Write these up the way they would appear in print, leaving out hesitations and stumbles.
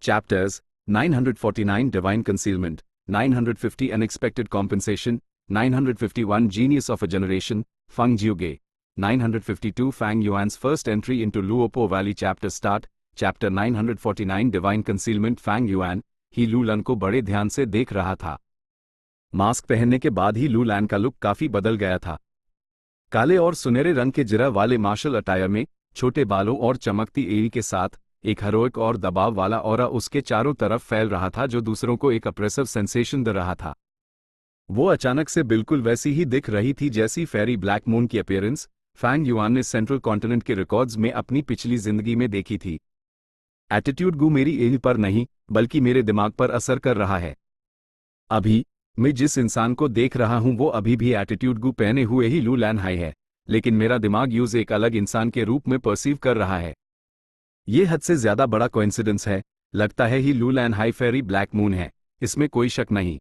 Chapters 949 Divine Concealment, 950 Unexpected Compensation, 951 Genius of a Generation, Feng Jiuge, 952 Fang Yuan's First Entry into Luopo Valley. Chapter Start, Chapter 949 Divine Concealment. Fang Yuan ही लू लन को बड़े ध्यान से देख रहा था। मास्क पहनने के बाद ही लू लैन का लुक काफी बदल गया था। काले और सुनहरे रंग के जिरा वाले मार्शल अटायर में, छोटे बालों और चमकती एड़ी के साथ, एक हीरोइक और दबाव वाला ऑरा उसके चारों तरफ फैल रहा था जो दूसरों को एक अप्रेसिव सेंसेशन दे रहा था। वो अचानक से बिल्कुल वैसी ही दिख रही थी जैसी फेरी ब्लैक मून की अपीयरेंस फैंग युआन ने सेंट्रल कॉन्टिनेंट के रिकॉर्ड्स में अपनी पिछली जिंदगी में देखी थी। एटीट्यूड गु मेरी एड़ी पर नहीं बल्कि मेरे दिमाग पर असर कर रहा है। अभी मैं जिस इंसान को देख रहा हूं वो अभी भी एटीट्यूड गु पहने हुए ही लू लैन हाई है, लेकिन मेरा दिमाग यूज एक अलग इंसान के रूप में परसीव कर रहा है। ये हद से ज्यादा बड़ा कोइंसिडेंस है। लगता है ही लू लैन हाई फेरी ब्लैक मून है, इसमें कोई शक नहीं।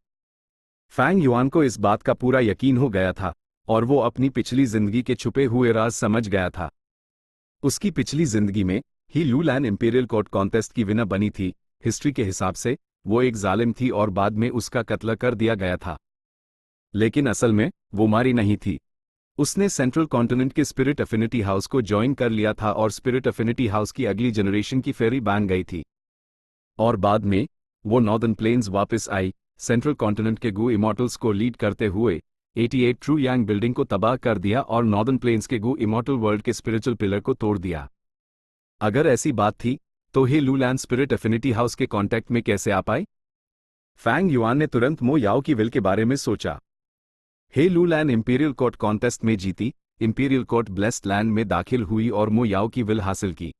फैंग युआन को इस बात का पूरा यकीन हो गया था और वो अपनी पिछली जिंदगी के छुपे हुए राज समझ गया था। उसकी पिछली जिंदगी में ही लू लैन इंपीरियल कोर्ट कॉन्टेस्ट की विनर बनी थी। हिस्ट्री के हिसाब से वो एक जालिम थी और बाद में उसका कत्ल कर दिया गया था, लेकिन असल में वो मारी नहीं थी। उसने सेंट्रल कॉन्टिनेंट के स्पिरिट एफिनिटी हाउस को ज्वाइन कर लिया था और स्पिरिट एफिनिटी हाउस की अगली जनरेशन की फेरी बन गई थी। और बाद में वो नॉर्दर्न प्लेन्स वापस आई, सेंट्रल कॉन्टिनेंट के गु इमॉर्टल्स को लीड करते हुए 88 ट्रू यांग बिल्डिंग को तबाह कर दिया और नॉर्दर्न प्लेन्स के गु इमॉर्टल वर्ल्ड के स्पिरिचुअल पिलर को तोड़ दिया। अगर ऐसी बात थी तो हे लू लैन स्पिरिट एफिनिटी हाउस के कांटेक्ट में कैसे आ पाई? फैंग युआन ने तुरंत मो याओ की विल के बारे में सोचा। हे लू लैन इंपीरियल कोर्ट कॉन्टेस्ट में जीती, इंपीरियल कोर्ट ब्लेस्ड लैंड में दाखिल हुई और मो याओ की विल हासिल की,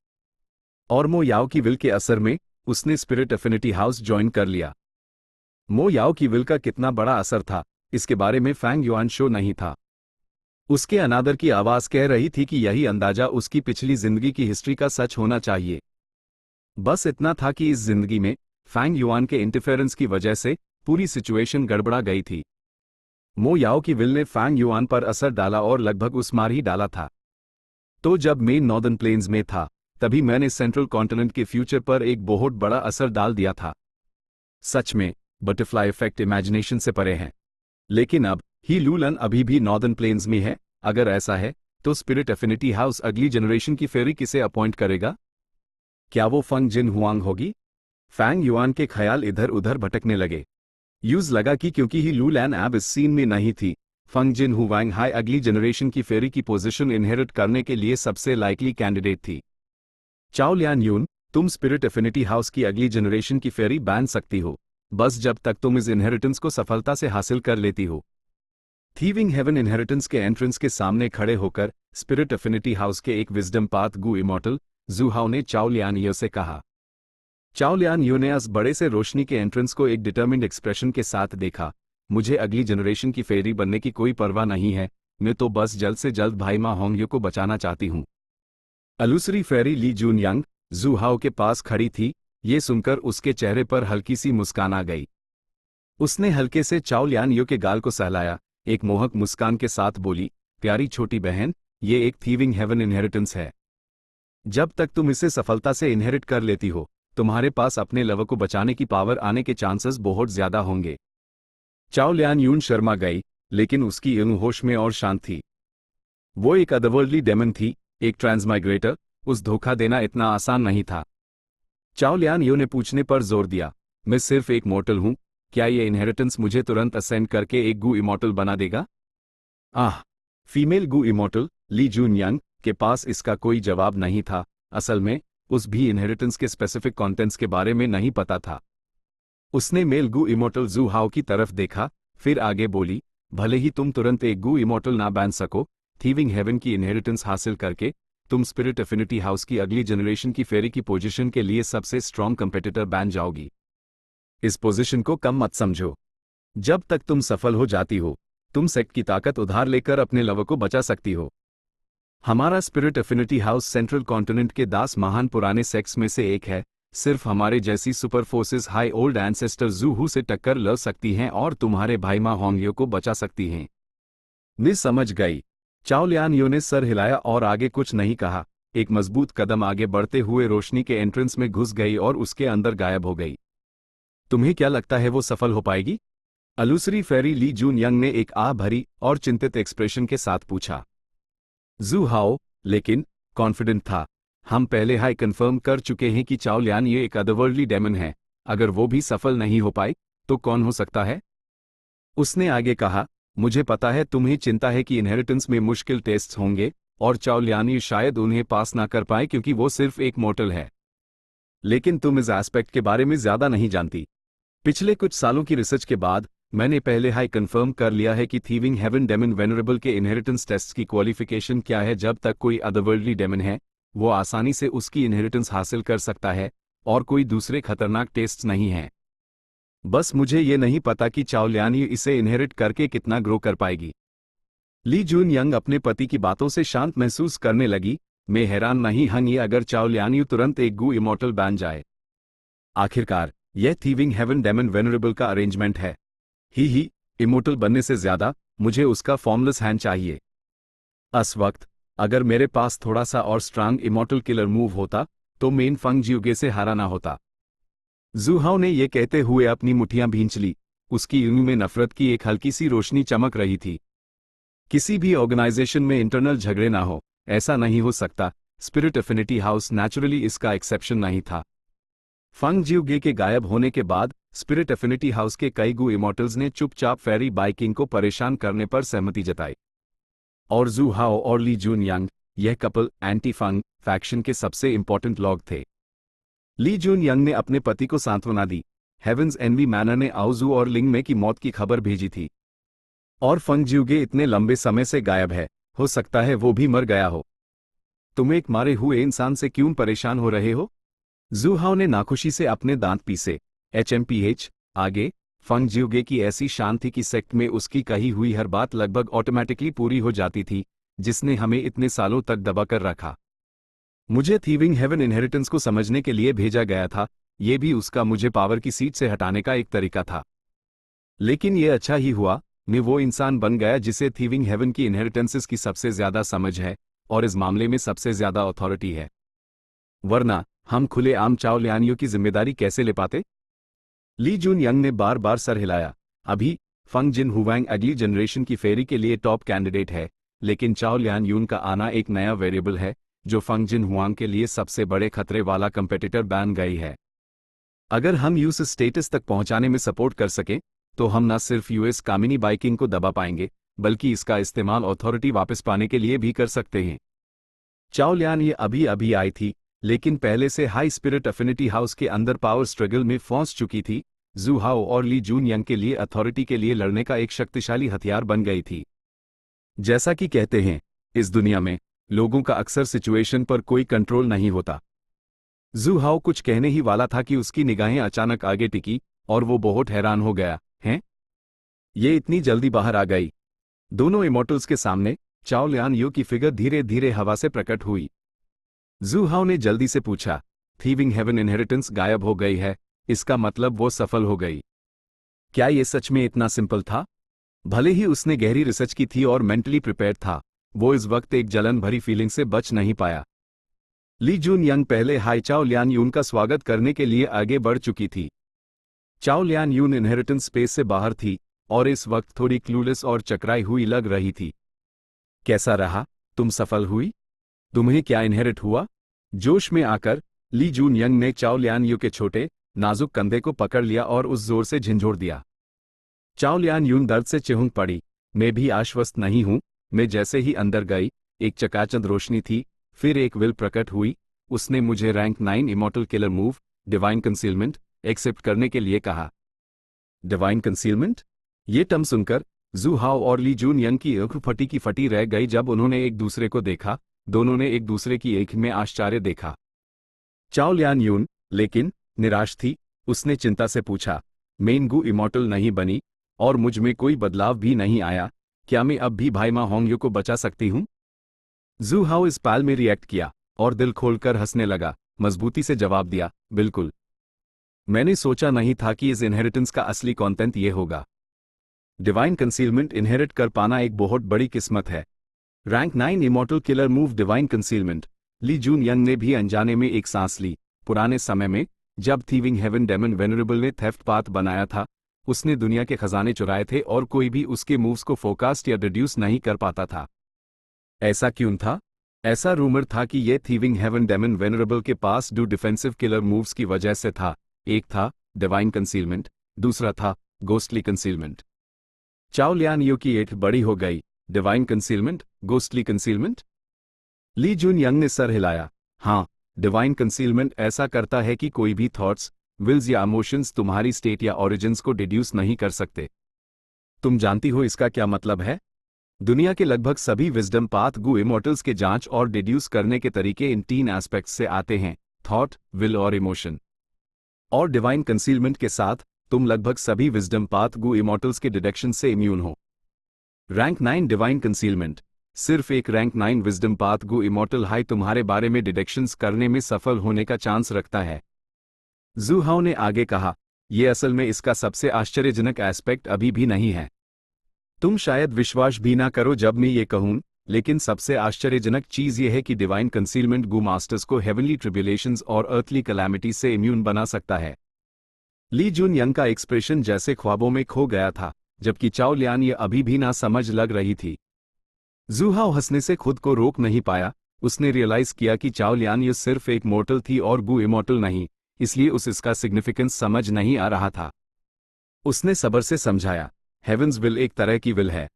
और मो याओ की विल के असर में उसने स्पिरिट एफिनिटी हाउस ज्वाइन कर लिया। मो याओ की विल का कितना बड़ा असर था इसके बारे में फैंग युआन शो नहीं था। उसके अनादर की आवाज कह रही थी कि यही अंदाजा उसकी पिछली जिंदगी की हिस्ट्री का सच होना चाहिए। बस इतना था कि इस जिंदगी में फैंग युआन के इंटरफेरेंस की वजह से पूरी सिचुएशन गड़बड़ा गई थी। मो याओ की विल ने फैंग युआन पर असर डाला और लगभग उस मार ही डाला था। तो जब मैं नॉर्दर्न प्लेन्स में था तभी मैंने सेंट्रल कॉन्टिनेंट के फ्यूचर पर एक बहुत बड़ा असर डाल दिया था। सच में बटरफ्लाई इफेक्ट इमेजिनेशन से परे है। लेकिन अब ही लू लैन अभी भी नॉर्दर्न प्लेन्स में है। अगर ऐसा है तो स्पिरिट एफिनिटी हाउस अगली जनरेशन की फेरी किसे अपॉइंट करेगा? क्या वो फंग जिन हुआंग होगी? फैंग युआन के ख्याल इधर उधर भटकने लगे। यूज लगा कि क्योंकि ही लू लैन अब इस सीन में नहीं थी, फंग जिन हुआंग हाई अगली जनरेशन की फेरी की पोजीशन इनहेरिट करने के लिए सबसे लाइकली कैंडिडेट थी। चाओ लियान यून, तुम स्पिरिट एफिनिटी हाउस की अगली जनरेशन की फेरी बांध सकती हो, बस जब तक तुम इस इनहेरिटेंस को सफलता से हासिल कर लेती हो। थीविंग हेवन इनहेरिटेंस के एंट्रेंस के सामने खड़े होकर स्पिरिट एफिनिटी हाउस के एक विजडम पाथ गु इमॉर्टल जू हाओ ने चाओ लियान यो से कहा। चाओ लियान यो ने उस बड़े से रोशनी के एंट्रेंस को एक डिटर्मिन्ड एक्सप्रेशन के साथ देखा। मुझे अगली जनरेशन की फेरी बनने की कोई परवाह नहीं है, मैं तो बस जल्द से जल्द भाई मा होंगयो को बचाना चाहती हूँ। अलूसरी फेरी ली जून यंग जू हाओ के पास खड़ी थी। ये सुनकर उसके चेहरे पर हल्की सी मुस्कान आ गई। उसने हल्के से चाओ लियान यो के गाल को सहलाया, एक मोहक मुस्कान के साथ बोली, प्यारी छोटी बहन, ये एक थीविंग हेवन इनहेरिटेंस है। जब तक तुम इसे सफलता से इनहेरिट कर लेती हो तुम्हारे पास अपने लवर को बचाने की पावर आने के चांसेस बहुत ज्यादा होंगे। चाओ लियान यून शर्मा गई, लेकिन उसकी यूं होश में और शांत थी। वो एक अदरवर्ल्डली डेमन थी, एक ट्रांसमाइग्रेटर। उस धोखा देना इतना आसान नहीं था। चाओ लियान यू ने पूछने पर जोर दिया, मैं सिर्फ एक मॉर्टल हूं, क्या ये इनहेरिटेंस मुझे तुरंत असेंड करके एक गु इमॉर्टल बना देगा? फीमेल गु इमॉर्टल ली जून यंग के पास इसका कोई जवाब नहीं था। असल में उस भी इनहेरिटेंस के स्पेसिफिक कंटेंट्स के बारे में नहीं पता था। उसने मेल गु इमॉर्टल जू हाओ की तरफ देखा, फिर आगे बोली, भले ही तुम तुरंत एक गु इमॉर्टल ना बन सको, थीविंग हेवन की इनहेरिटेंस हासिल करके तुम स्पिरिट एफिनिटी हाउस की अगली जनरेशन की फेरी की पोजीशन के लिए सबसे स्ट्रॉन्ग कंपेटिटर बन जाओगी। इस पोजीशन को कम मत समझो। जब तक तुम सफल हो जाती हो तुम सेक्ट की ताकत उधार लेकर अपने लवर को बचा सकती हो। हमारा spirit affinity house central continent के 10 महान पुराने सेक्ट्स में से एक है। सिर्फ हमारे जैसी super forces high old ancestor जू हू से टक्कर लड़ सकती हैं और तुम्हारे भाई मा होंगयो को बचा सकती हैं। मैं समझ गई। चाओ लियान यो ने सर हिलाया और आगे कुछ नहीं कहा। एक मजबूत कदम आगे बढ़ते हुए रोशनी के एंट्रेंस में घुस गई और उसके अंदर गायब हो गई। तुम्हें क्या लगता है वो सफल हो पाएगी? अलूसरी फेरी ली जून यंग ने एक आह भरी और चिंतित एक्सप्रेशन के साथ पूछा। जू हाओ लेकिन कॉन्फिडेंट था। हम पहले हाई कंफर्म कर चुके हैं कि चाओ लियान ये एक अदरवर्ल्डली डेमन है। अगर वो भी सफल नहीं हो पाए तो कौन हो सकता है? उसने आगे कहा, मुझे पता है तुम्हें चिंता है कि इनहेरिटेंस में मुश्किल टेस्ट्स होंगे और चाओ लियान शायद उन्हें पास ना कर पाए क्योंकि वो सिर्फ एक मोर्टल है। लेकिन तुम इस एस्पेक्ट के बारे में ज्यादा नहीं जानती। पिछले कुछ सालों की रिसर्च के बाद मैंने पहले हाई कंफर्म कर लिया है कि थीविंग हेवन डेमन वेनरेबल के इनहेरिटेंस टेस्ट की क्वालिफिकेशन क्या है। जब तक कोई अदरवर्ल्डली डेमन है वो आसानी से उसकी इनहेरिटेंस हासिल कर सकता है और कोई दूसरे खतरनाक टेस्ट्स नहीं हैं। बस मुझे ये नहीं पता कि चाओ लियान इसे इनहेरिट करके कितना ग्रो कर पाएगी। ली जून यंग अपने पति की बातों से शांत महसूस करने लगी। मैं हैरान नहीं हूं अगर चाओ लियान तुरंत एक गू इमॉर्टल बन जाए। आखिरकार यह थीविंग हेवन डेमन वेनरेबल का अरेंजमेंट है। ही इमोर्टल बनने से ज्यादा मुझे उसका फॉर्मलेस हैंड चाहिए। इस वक्त अगर मेरे पास थोड़ा सा और स्ट्रांग इमॉर्टल किलर मूव होता तो मेन फंग जियोगे से हाराना होता। जू हाओ ने यह कहते हुए अपनी मुट्ठियां भींच ली। उसकी यूं में नफरत की एक हल्की सी रोशनी चमक रही थी। किसी भी ऑर्गेनाइजेशन में इंटरनल झगड़े ना हो, ऐसा नहीं हो सकता। स्पिरिट एफिनिटी हाउस नेचुरली इसका एक्सेप्शन नहीं था। फंग जियोगे के गायब होने के बाद स्पिरिट एफिनिटी हाउस के कई गू इमॉर्टल्स ने चुपचाप फेरी बाइकिंग को परेशान करने पर सहमति जताई। और जू हाओ और ली जून यंग, यह कपल एंटी फंग फैक्शन के सबसे इंपॉर्टेंट लोग थे। ली जून यंग ने अपने पति को सांत्वना दी। हेवेंस एनवी मैनर ने आउजू और लिंग में की मौत की खबर भेजी थी और फंग जियोगे इतने लंबे समय से गायब है, हो सकता है वो भी मर गया हो। तुम एक मारे हुए इंसान से क्यों परेशान हो रहे हो? जू हाओ ने नाखुशी से अपने दांत पीसे। HMPH आगे फंग जियोगे की ऐसी शान थी कि सेक्ट में उसकी कही हुई हर बात लगभग ऑटोमेटिकली पूरी हो जाती थी, जिसने हमें इतने सालों तक दबा कर रखा। मुझे थीविंग हेवन इनहेरिटेंस को समझने के लिए भेजा गया था। ये भी उसका मुझे पावर की सीट से हटाने का एक तरीका था। लेकिन यह अच्छा ही हुआ, मैं वो इंसान बन गया जिसे थीविंग हेवन की इनहेरिटेंसेस की सबसे ज्यादा समझ है और इस मामले में सबसे ज्यादा अथॉरिटी है। वरना हम खुले आम चाओ लियानियों की जिम्मेदारी कैसे ले पाते? ली जून यंग ने बार बार सर हिलाया। अभी फंग जिन हुवैंग अगली जनरेशन की फेरी के लिए टॉप कैंडिडेट है, लेकिन चाओ लियान यून का आना एक नया वेरिएबल है जो फंग जिन हुआंग के लिए सबसे बड़े खतरे वाला कंपेटिटर बन गई है। अगर हम यूएस स्टेटस तक पहुंचाने में सपोर्ट कर सकें तो हम न सिर्फ यूएस कामिनी बाइकिंग को दबा पाएंगे बल्कि इसका इस्तेमाल अथॉरिटी वापस पाने के लिए भी कर सकते हैं। चाओ लियान ये अभी अभी आई थी, लेकिन पहले से हाई स्पिरिट एफिनिटी हाउस के अंदर पावर स्ट्रगल में फंस चुकी थी। जू हाओ और ली जून यंग के लिए अथॉरिटी के लिए लड़ने का एक शक्तिशाली हथियार बन गई थी। जैसा कि कहते हैं, इस दुनिया में लोगों का अक्सर सिचुएशन पर कोई कंट्रोल नहीं होता। जू हाओ कुछ कहने ही वाला था कि उसकी निगाहें अचानक आगे टिकी और वो बहुत हैरान हो गया। हैं? ये इतनी जल्दी बाहर आ गई? दोनों इमॉर्टल्स के सामने चाओ लियान यू की फिगर धीरे धीरे हवा से प्रकट हुई। जू हाओ ने जल्दी से पूछा, थीविंग हेवन इनहेरिटेंस गायब हो गई है, इसका मतलब वो सफल हो गई? क्या ये सच में इतना सिंपल था? भले ही उसने गहरी रिसर्च की थी और मेंटली प्रिपेयर था, वो इस वक्त एक जलन भरी फीलिंग से बच नहीं पाया। ली जून यंग पहले हाई चाओ लियान यून का स्वागत करने के लिए आगे बढ़ चुकी थी। चाओ लियान यून इनहेरिटेंस स्पेस से बाहर थी और इस वक्त थोड़ी क्लूलेस और चकराई हुई लग रही थी। कैसा रहा? तुम सफल हुई? तुम्हें क्या इनहेरिट हुआ? जोश में आकर ली जून यंग ने चाओ लियान यू के छोटे नाजुक कंधे को पकड़ लिया और उस जोर से झंझोड़ दिया। चाओ लियान यून दर्द से चिहुक पड़ी। मैं भी आश्वस्त नहीं हूं। मैं जैसे ही अंदर गई, एक चकाचौंध रोशनी थी, फिर एक विल प्रकट हुई। उसने मुझे rank 9 immortal killer move divine concealment accept करने के लिए कहा। Divine concealment? ये टर्म सुनकर जू हाओ और ली जून यंग की आंख फटी की फटी रह गई। जब उन्होंने एक दूसरे को देखा, दोनों ने एक दूसरे की आंख में आश्चर्य देखा। चाओ लियान यून लेकिन निराश थी। उसने चिंता से पूछा, मैं गू इमॉर्टल नहीं बनी और मुझ में कोई बदलाव भी नहीं आया, क्या मैं अब भी भाई मां होंगयू को बचा सकती हूं? जू हाओ इस पल में रिएक्ट किया और दिल खोलकर हंसने लगा। मजबूती से जवाब दिया, बिल्कुल। मैंने सोचा नहीं था कि इस इनहेरिटेंस का असली कंटेंट ये होगा। डिवाइन कंसीलमेंट इनहेरिट कर पाना एक बहुत बड़ी किस्मत है। Rank 9 immortal killer move divine concealment Li Jun Yang ने भी अनजाने में एक सांस ली। पुराने समय में जब थीविंग हेवन डेमन वेनरेबल ने थेफ्ट पाथ बनाया था, उसने दुनिया के खजाने चुराए थे और कोई भी उसके मूव्स को फोरकास्ट या डिड्यूस नहीं कर पाता था। ऐसा क्यों था? ऐसा रूमर था कि यह थीविंग हेवन डेमन वेनरेबल के पास डू डिफेंसिव किलर मूव्स की वजह से था। एक था डिवाइन कंसीलमेंट, दूसरा था ghostly concealment. Chao Lian Yu की एट बड़ी हो गई। Divine concealment, ghostly concealment? Li Jun Yang ने सर हिलाया। हाँ, डिवाइन कंसीलमेंट ऐसा करता है कि कोई भी थॉट्स, विल्स या इमोशंस तुम्हारी स्टेट या ओरिजिन्स को डिड्यूस नहीं कर सकते। तुम जानती हो इसका क्या मतलब है? दुनिया के लगभग सभी विजडम पाथ गु इमोर्टल्स के जांच और डिड्यूस करने के तरीके इन 3 एस्पेक्ट्स से आते हैं: थॉट, विल और इमोशन। और डिवाइन कंसीलमेंट के साथ तुम लगभग सभी विजडम पाथ गु इमोर्टल्स के डिडक्शन से इम्यून हो। Rank 9 divine concealment. सिर्फ एक रैंक 9 विजडम पाथ गु इमोर्टल हाई तुम्हारे बारे में डिडक्शंस करने में सफल होने का चांस रखता है। जू हाओ ने आगे कहा, यह असल में इसका सबसे आश्चर्यजनक एस्पेक्ट अभी भी नहीं है। तुम शायद विश्वास भी ना करो जब मैं ये कहूं, लेकिन सबसे आश्चर्यजनक चीज यह है कि डिवाइन कंसीलमेंट गु मास्टर्स को हेवनली ट्रिब्यूलेशंस और अर्थली कैलामिटी से इम्यून बना सकता है। ली जून यंग का एक्सप्रेशन जैसे ख्वाबों में खो गया था, जबकि चाओ लियान ये अभी भी ना समझ लग रही थी। जू हाओ हंसने से खुद को रोक नहीं पाया। उसने रियलाइज किया कि चाओ लियान ये सिर्फ एक मोर्टल थी और गु इमोर्टल नहीं, इसलिए इसका सिग्निफिकेंस समझ नहीं आ रहा था। उसने सब्र से समझाया, हेवंस विल एक तरह की विल है।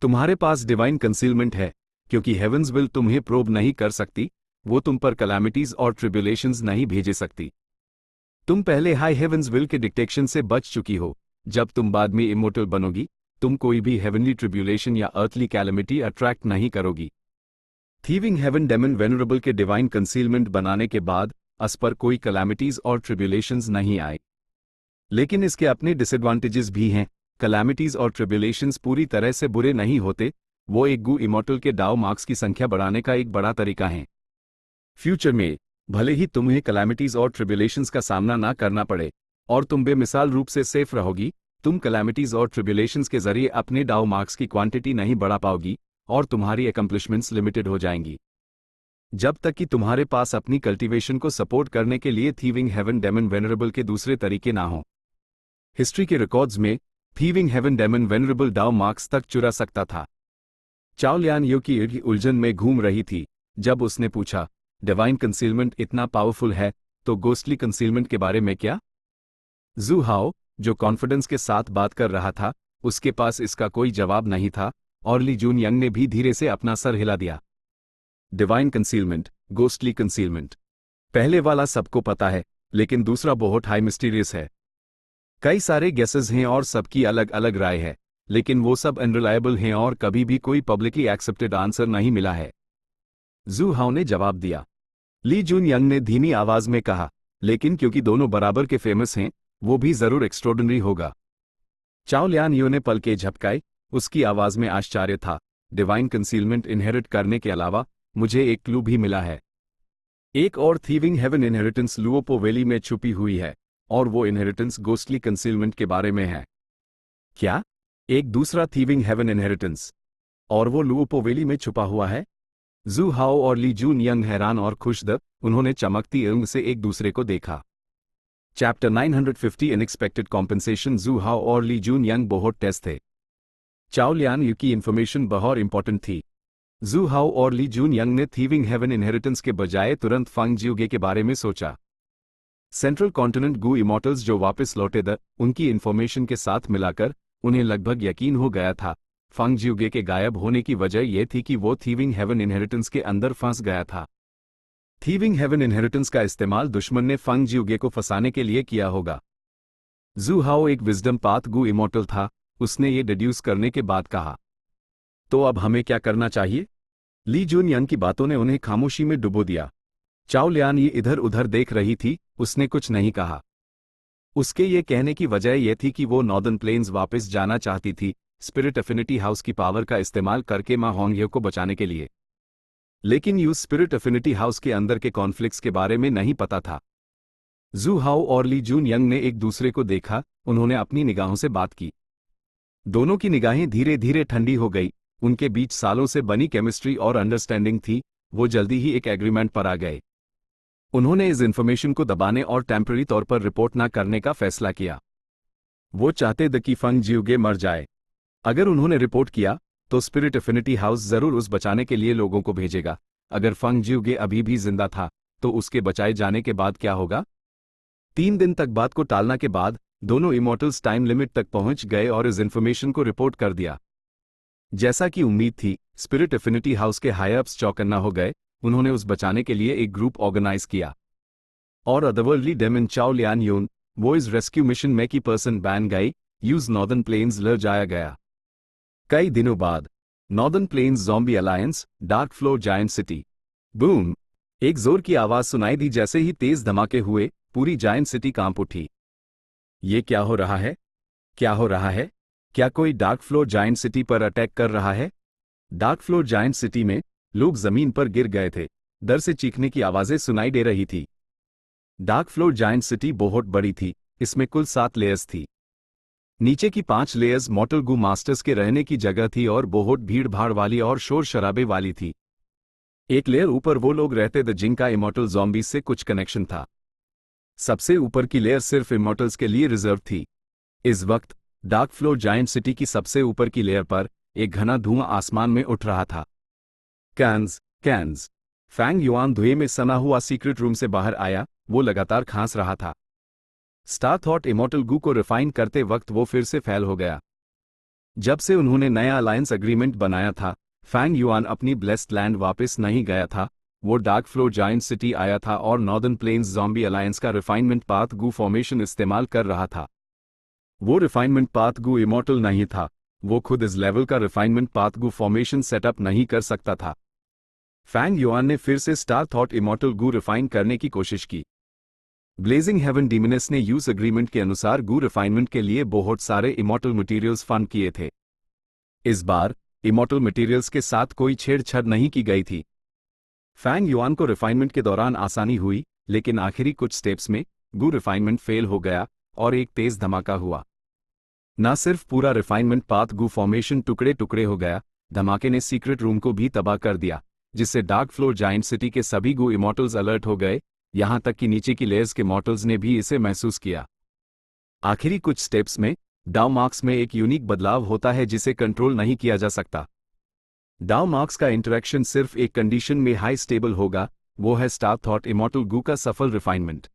तुम्हारे पास डिवाइन कंसीलमेंट है, क्योंकि हेवंस विल तुम्हें प्रोब नहीं कर सकती, वो तुम पर कैलामिटीज और ट्रिब्यूलेशंस नहीं भेजे सकती। तुम पहले हाई हेवंस विल के डिक्टेशन से बच चुकी हो। जब तुम बाद में इमोर्टल बनोगी, तुम कोई भी हेवनली ट्रिब्यूलेशन या अर्थली कैलामिटी अट्रैक्ट नहीं करोगी। थीविंग हेवन डेमन वेनरेबल के डिवाइन कंसीलमेंट बनाने के बाद अस पर कोई कैलामिटीज और ट्रिब्यूलेशंस नहीं आए। लेकिन इसके अपने डिसएडवांटेजेस भी हैं। कैलामिटीज और ट्रिब्यूलेशंस पूरी तरह से बुरे नहीं होते, वो एक गु इमोर्टल के डाउ मार्क्स की संख्या बढ़ाने का एक बड़ा तरीका है। फ्यूचर में भले ही तुम्हें कैलामिटीज और ट्रिब्यूलेशंस का सामना ना करना पड़े और तुम बेमिसाल रूप से सेफ रहोगी, तुम कैलामिटीज और ट्रिब्यूलेशंस के जरिए अपने डाउ मार्क्स की क्वांटिटी नहीं बढ़ा पाओगी और तुम्हारी एकम्प्लिशमेंट्स लिमिटेड हो जाएंगी। जब तक कि तुम्हारे पास अपनी कल्टीवेशन को सपोर्ट करने के लिए थीविंग हेवन डेमन वेनरेबल के दूसरे तरीके ना हो। हिस्ट्री के रिकॉर्ड्स में थीविंग हेवन डेमन वेनरेबल डाउ मार्क्स तक चुरा सकता था। चाओ लियान यू की उलझन में घूम रही थी जब उसने पूछा, डिवाइन कंसीलमेंट इतना पावरफुल है, तो गोस्टली कंसीलमेंट के बारे में क्या? जू हाओ, जो कॉन्फिडेंस के साथ बात कर रहा था, उसके पास इसका कोई जवाब नहीं था, और ली जून यंग ने भी धीरे से अपना सर हिला दिया। डिवाइन कंसीलमेंट, गोस्टली कंसीलमेंट, पहले वाला सबको पता है, लेकिन दूसरा बहुत हाई मिस्टीरियस है। कई सारे गेसेस हैं और सबकी अलग अलग राय है, लेकिन वो सब अनरिलायबल हैं और कभी भी कोई पब्लिकली एक्सेप्टेड आंसर नहीं मिला है। जू हाओ ने जवाब दिया। ली जून यंग ने धीमी आवाज में कहा, लेकिन क्योंकि दोनों बराबर के फेमस हैं, वो भी जरूर एक्स्ट्रोर्डिनरी होगा। चाओ लियान यू ने पल के झपकाए, उसकी आवाज में आश्चर्य था। डिवाइन कंसीलमेंट इनहेरिट करने के अलावा मुझे एक क्लू भी मिला है। एक और थीविंग हेवन इनहेरिटेंस लुओपो वैली में छुपी हुई है, और वो इनहेरिटेंस गोस्टली कंसीलमेंट के बारे में है। क्या? एक दूसरा थीविंग हेवन इनहेरिटेंस? और वो लुओपो वैली में छुपा हुआ है? जू हाओ और ली जून यंग हैरान और खुशद, उन्होंने चमकती आंखों से एक दूसरे को देखा। Chapter 950 unexpected compensation. जू हाओ और ली जून यंग बहुत टेस्ट थे। चाओ लियान यू की इन्फॉर्मेशन बहुत इंपॉर्टेंट थी। जू हाओ और ली जून यंग ने थीविंग हेवन इनहेरिटेंस के बजाय तुरंत फंग जियोगे के बारे में सोचा। सेंट्रल कॉन्टिनेंट गु इमोर्टल्स जो वापस लौटे द उनकी इन्फॉर्मेशन के साथ मिलाकर उन्हें लगभग यकीन हो गया था, फंग जियोगे के गायब होने की वजह यह थी कि वो थीविंग हेवन इनहेरिटेंस के अंदर फंस गया था। थीविंग हेवन इनहेरिटेंस का इस्तेमाल दुश्मन ने फंग जियोगे को फंसाने के लिए किया होगा। जू हाओ एक विजडम पाथ गु इमोर्टल था, उसने ये डिड्यूस करने के बाद कहा। तो अब हमें क्या करना चाहिए? ली जून यंग की बातों ने उन्हें खामोशी में डुबो दिया। चाओ लियान ये इधर उधर देख रही थी, उसने कुछ नहीं कहा। उसके ये कहने की वजह यह थी कि वो नॉर्दर्न प्लेन्स वापस जाना चाहती थी, स्पिरिट अफिनिटी हाउस की पावर का इस्तेमाल करके मां होंगये को बचाने के लिए। लेकिन यूज स्पिरिट अफिनिटी हाउस के अंदर के कॉन्फ्लिक्ट्स के बारे में नहीं पता था। जू हाओ और ली जून यंग ने एक दूसरे को देखा, उन्होंने अपनी निगाहों से बात की। दोनों की निगाहें धीरे धीरे ठंडी हो गई, उनके बीच सालों से बनी केमिस्ट्री और अंडरस्टैंडिंग थी, वो जल्दी ही एक एग्रीमेंट पर आ गए। उन्होंने इस इंफॉर्मेशन को दबाने और टेम्पररी तौर पर रिपोर्ट ना करने का फैसला किया। वो चाहते थे कि फंग जियोगे मर जाए। अगर उन्होंने रिपोर्ट किया तो स्पिरिट एफिनिटी हाउस जरूर उस बचाने के लिए लोगों को भेजेगा। अगर फंग जियोगे अभी भी जिंदा था तो उसके बचाए जाने के बाद क्या होगा? 3 दिन तक बात को टालना के बाद दोनों इमॉर्टल्स टाइम लिमिट तक पहुंच गए और इस इंफॉर्मेशन को रिपोर्ट कर दिया। जैसा कि उम्मीद थी, स्पिरिट एफिनिटी हाउस के हाई अप्स चौकन्ना हो गए। उन्होंने उस बचाने के लिए एक ग्रुप ऑर्गेनाइज किया और अदरवर्ल्डली डेमन चाओ लियान यून वो इस रेस्क्यू मिशन में की पर्सन बैन गई यूज नॉर्दर्न प्लेन्स ले जाया गया। कई दिनों बाद northern plains zombie alliance dark floor giant city. Boom! एक जोर की आवाज सुनाई दी। जैसे ही तेज धमाके हुए पूरी जायंट सिटी कांप उठी। ये क्या हो रहा है? क्या हो रहा है? क्या कोई डार्क फ्लोर जायंट सिटी पर अटैक कर रहा है? डार्क फ्लोर जायंट सिटी में लोग जमीन पर गिर गए थे। डर से चीखने की आवाजें सुनाई दे रही थी। डार्क फ्लोर जायंट सिटी बहुत बड़ी थी। इसमें कुल 7 लेयर्स थी। नीचे की 5 लेयर्स मॉर्टल गू मास्टर्स के रहने की जगह थी और बहुत भीड़ भाड़ वाली और शोर शराबे वाली थी। एक लेयर ऊपर वो लोग रहते थे जिनका इमॉर्टल ज़ॉम्बीज से कुछ कनेक्शन था। सबसे ऊपर की लेयर सिर्फ इमॉर्टल्स के लिए रिजर्व थी। इस वक्त डार्क फ्लोर जायंट सिटी की सबसे ऊपर की लेयर पर एक घना धुआं आसमान में उठ रहा था। कैंस। फैंग युआन धुएं में सना हुआ सीक्रेट रूम से बाहर आया। वो लगातार खांस रहा था। स्टार थॉट इमॉर्टल गू को रिफाइन करते वक्त वो फिर से फेल हो गया। जब से उन्होंने नया अलायंस एग्रीमेंट बनाया था, फैंग युआन अपनी ब्लेस्ड लैंड वापस नहीं गया था। वो डार्क फ्लोर जायंट सिटी आया था और नॉर्दर्न प्लेन्स ज़ॉम्बी अलायंस का रिफाइनमेंट पाथ गू फॉर्मेशन इस्तेमाल कर रहा था। वो रिफाइनमेंट पाथ गू इमॉर्टल नहीं था। वो खुद इस लेवल का रिफाइनमेंट पाथ गू फॉर्मेशन सेटअप नहीं कर सकता था। फैंग युआन ने फिर से स्टार थॉट इमॉर्टल गू रिफाइन करने की कोशिश की। ब्लेजिंग हेवन डीमनेस ने यूज एग्रीमेंट के अनुसार गू रिफाइनमेंट के लिए बहुत सारे इमॉर्टल मटेरियल्स फंड किए थे। इस बार इमॉर्टल मटेरियल्स के साथ कोई छेड़छाड़ नहीं की गई थी। फैंग युआन को रिफाइनमेंट के दौरान आसानी हुई, लेकिन आखिरी कुछ स्टेप्स में गू रिफाइनमेंट फेल हो गया और एक तेज धमाका हुआ। न सिर्फ पूरा रिफाइनमेंट पाथ गू फॉर्मेशन टुकड़े टुकड़े हो गया, धमाके ने सीक्रेट रूम को भी तबाह कर दिया, जिससे डार्क फ्लोर जायंट सिटी के सभी गू इमॉर्टल्स अलर्ट हो गए। यहां तक कि नीचे की लेयर्स के मॉर्टल्स ने भी इसे महसूस किया। आखिरी कुछ स्टेप्स में डाउ मार्क्स में एक यूनिक बदलाव होता है जिसे कंट्रोल नहीं किया जा सकता। डाउ मार्क्स का इंटरेक्शन सिर्फ एक कंडीशन में हाई स्टेबल होगा, वो है स्टार थॉट इमॉर्टल गू का सफल रिफाइनमेंट।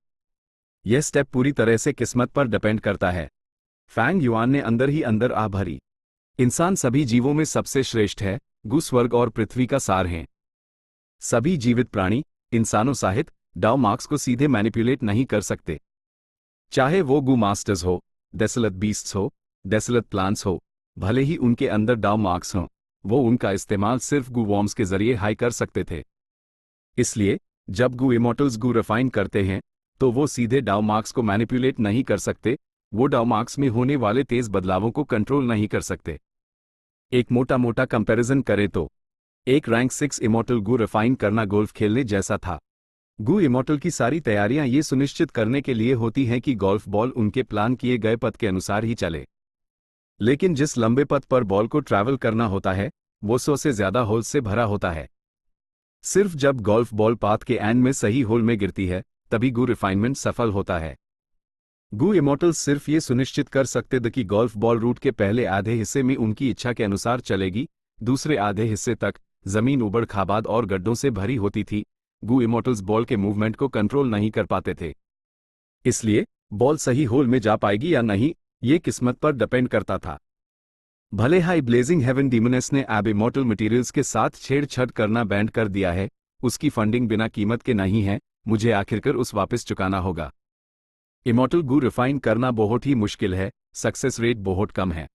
यह स्टेप पूरी तरह से किस्मत पर डिपेंड करता है। फैंग युआन ने अंदर ही अंदर आह भरी। इंसान सभी जीवों में सबसे श्रेष्ठ है। गू स्वर्ग और पृथ्वी का सार हैं। सभी जीवित प्राणी, इंसानों सहित, डाउ मार्क्स को सीधे मैनिपुलेट नहीं कर सकते। चाहे वो गू मास्टर्स हो, डेसोलेट बीस्ट्स हो, डेसोलेट प्लांट्स हो, भले ही उनके अंदर डाउ मार्क्स हों, वो उनका इस्तेमाल सिर्फ गू वॉर्म्स के जरिए हाई कर सकते थे। इसलिए जब गू इमॉर्टल्स गू रिफाइन करते हैं तो वो सीधे डाउ मार्क्स को मैनिपुलेट नहीं कर सकते। वो डाउ मार्क्स में होने वाले तेज बदलावों को कंट्रोल नहीं कर सकते। एक मोटा कंपैरिजन करें तो एक रैंक 6 इमॉर्टल गू रिफाइन करना गोल्फ खेलने जैसा था। गू इमॉर्टल की सारी तैयारियां ये सुनिश्चित करने के लिए होती हैं कि गोल्फ बॉल उनके प्लान किए गए पथ के अनुसार ही चले। लेकिन जिस लंबे पथ पर बॉल को ट्रैवल करना होता है वो 100 से ज्यादा होल्स से भरा होता है। सिर्फ जब गोल्फ बॉल पाथ के एंड में सही होल में गिरती है तभी गू रिफाइनमेंट सफल होता है। गू इमॉर्टल्स सिर्फ ये सुनिश्चित कर सकते थे कि गोल्फ बॉल रूट के पहले आधे हिस्से में उनकी इच्छा के अनुसार चलेगी, दूसरे आधे हिस्से तक जमीन उबड़ खाबड़ और गड्ढों से भरी होती थी। गू इमॉर्टल्स बॉल के मूवमेंट को कंट्रोल नहीं कर पाते थे। इसलिए बॉल सही होल में जा पाएगी या नहीं, ये किस्मत पर डिपेंड करता था। भले हाई ब्लेजिंग हेवन डीमनेस ने अब इमॉर्टल मटेरियल्स के साथ छेड़छाड़ करना बैंड कर दिया है, उसकी फंडिंग बिना कीमत के नहीं है। मुझे आखिरकार उस वापस चुकाना होगा। इमॉर्टल गू रिफाइन करना बहुत ही मुश्किल है, सक्सेस रेट बहुत कम है।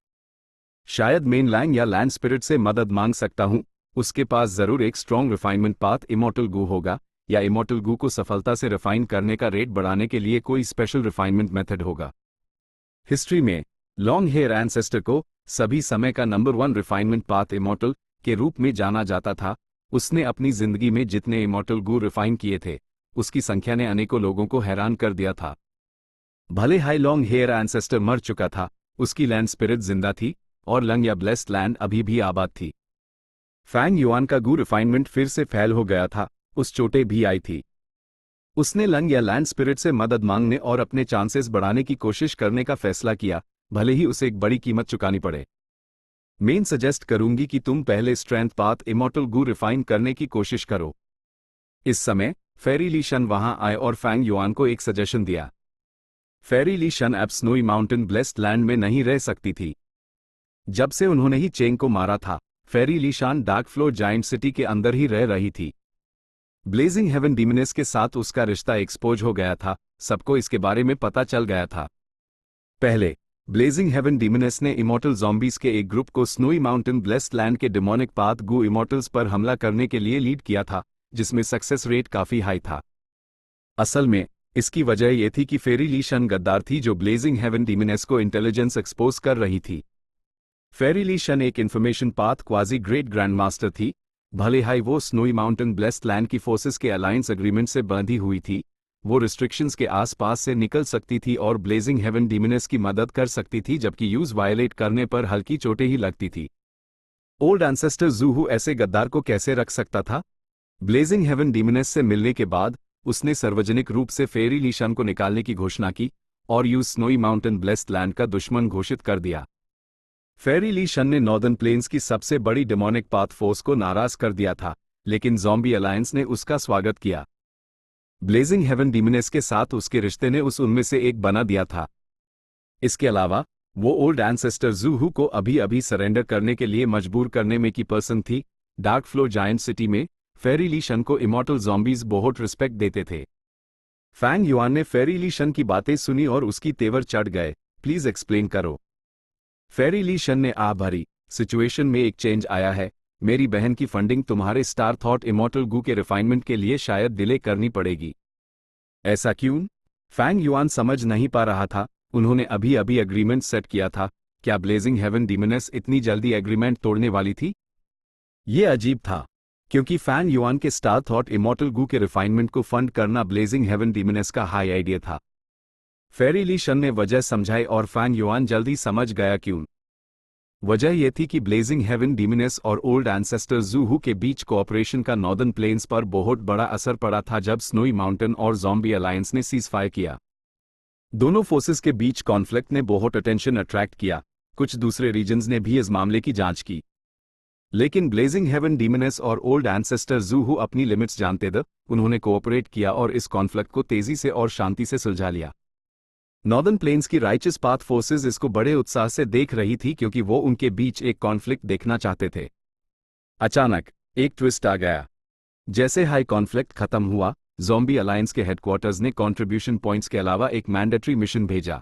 शायद मेन लैंग या लैंड स्पिरिट से मदद मांग सकता हूं, उसके पास जरूर एक स्ट्रॉन्ग रिफाइनमेंट पाथ इमॉर्टल गू होगा, या इमॉर्टल गू को सफलता से रिफाइन करने का रेट बढ़ाने के लिए कोई स्पेशल रिफाइनमेंट मेथड होगा। हिस्ट्री में लॉन्ग हेयर एंसेस्टर को सभी समय का नंबर 1 रिफाइनमेंट पाथ इमॉर्टल के रूप में जाना जाता था। उसने अपनी जिंदगी में जितने इमॉर्टल गू रिफाइन किए थे उसकी संख्या ने अनेकों लोगों को हैरान कर दिया था। भले हाई लॉन्ग हेयर एंसेस्टर मर चुका था, उसकी लैंड स्पिरिट जिंदा थी और लंग या ब्लेस्ड लैंड अभी भी आबाद थी। फैंग युआन का गू रिफाइनमेंट फिर से फेल हो गया था, उस चोटें भी आई थी। उसने लंग या लैंड स्पिरिट से मदद मांगने और अपने चांसेस बढ़ाने की कोशिश करने का फैसला किया, भले ही उसे एक बड़ी कीमत चुकानी पड़े। मैं सजेस्ट करूंगी कि तुम पहले स्ट्रेंथ पाथ इमॉर्टल गू रिफाइन करने की कोशिश करो। इस समय फेरी ली शन वहां आए और फैंग युआन को एक सजेशन दिया। फेरी ली शन अब स्नोई माउंटेन ब्लेस्ड लैंड में नहीं रह सकती थी। जब से उन्होंने ही चेंग को मारा था, फेरी ली शान डार्क फ्लोर जाइंट सिटी के अंदर ही रह रही थी। ब्लेजिंग हेवन डीमनेस के साथ उसका रिश्ता एक्सपोज हो गया था, सबको इसके बारे में पता चल गया था। पहले ब्लेजिंग हेवन डीमनेस ने इमॉर्टल ज़ॉम्बीज के एक ग्रुप को स्नोई माउंटेन ब्लेस्ड लैंड के डिमोनिक पाथ गू इमॉर्टल्स पर हमला करने के लिए लीड किया था, जिसमें सक्सेस रेट काफी हाई था। असल में इसकी वजह यह थी कि फेरी ली शन गद्दार थी जो ब्लेजिंग हेवन डीमनेस को इंटेलिजेंस एक्सपोज कर रही थी। फेरी ली शन एक information path quasi great grand master थी, भले ही वो स्नोई माउंटेन ब्लेस्ड लैंड की फोर्सेस के अलायंस एग्रीमेंट से बंधी हुई थी, वो रिस्ट्रिक्शंस के आसपास से निकल सकती थी और ब्लेजिंग हेवन डीमनेस की मदद कर सकती थी, जबकि यूज वायलेट करने पर हल्की चोटें ही लगती थी। ओल्ड एंसेस्टर ज़ूहू ऐसे गद्दार को कैसे रख सकता था? ब्लेजिंग हेवन डीमनेस से मिलने के बाद उसने सार्वजनिक रूप से फेरी ली शन को निकालने की घोषणा की और use snowy mountain blessed land का दुश्मन घोषित कर दिया। फेरी ली शन ने नॉर्दर्न प्लेन्स की सबसे बड़ी डेमोनिक पाथ फोर्स को नाराज कर दिया था, लेकिन ज़ॉम्बी अलायंस ने उसका स्वागत किया। ब्लेजिंग हेवन डीमनेस के साथ उसके रिश्ते ने उनमें से एक बना दिया था। इसके अलावा वो ओल्ड एंसेस्टर ज़ूहू को अभी अभी सरेंडर करने के लिए मजबूर करने में की पर्सन थी। डार्क फ्लोर जायंट सिटी में फेरी ली शन को इमॉर्टल ज़ॉम्बीज बहुत रिस्पेक्ट देते थे। फैंग युआन ने फेरी ली शन की बातें सुनी और उसकी तेवर चढ़ गए। प्लीज एक्सप्लेन करो। फेरी ली शन ने भरी सिचुएशन में एक चेंज आया है। मेरी बहन की फंडिंग तुम्हारे स्टार थॉट इमॉर्टल गू के रिफाइनमेंट के लिए शायद डिले करनी पड़ेगी। ऐसा क्यों? फैंग युआन समझ नहीं पा रहा था। उन्होंने अभी अभी एग्रीमेंट सेट किया था। क्या ब्लेजिंग हेवन डीमनेस इतनी जल्दी एग्रीमेंट तोड़ने वाली थी? ये अजीब था, क्योंकि फैंग युआन के स्टार थॉट इमॉर्टल गू के रिफाइनमेंट को फंड करना ब्लेजिंग हेवन डीमनेस का हाई आइडिया था। फेरी ली शन ने वजह समझाई और फैंग युआन जल्दी समझ गया क्यों। वजह यह थी कि ब्लेजिंग हेवन डीमनेस और ओल्ड एंसेस्टर ज़ूहू के बीच कोऑपरेशन का नॉर्दर्न प्लेन्स पर बहुत बड़ा असर पड़ा था जब स्नोई माउंटेन और ज़ॉम्बी अलायंस ने सीज़फायर किया। दोनों फोर्सेस के बीच कॉन्फ्लिक्ट ने बहुत अटेंशन अट्रैक्ट किया। कुछ दूसरे रीजन्स ने भी इस मामले की जांच की, लेकिन ब्लेजिंग हेवन डीमनेस और ओल्ड एंसेस्टर ज़ूहू अपनी लिमिट्स जानते थे। उन्होंने कोऑपरेट किया और इस कॉन्फ्लिक्ट को तेजी से और शांति से सुलझा लिया। नॉर्दर्न प्लेन्स की राइचस पाथ फोर्सेस इसको बड़े उत्साह से देख रही थी, क्योंकि वो उनके बीच एक कॉन्फ्लिक्ट देखना चाहते थे। अचानक एक ट्विस्ट आ गया। जैसे हाई कॉन्फ्लिक्ट खत्म हुआ, ज़ॉम्बी अलायंस के हेडक्वार्टर्स ने कंट्रीब्यूशन पॉइंट्स के अलावा एक मैंडेटरी मिशन भेजा।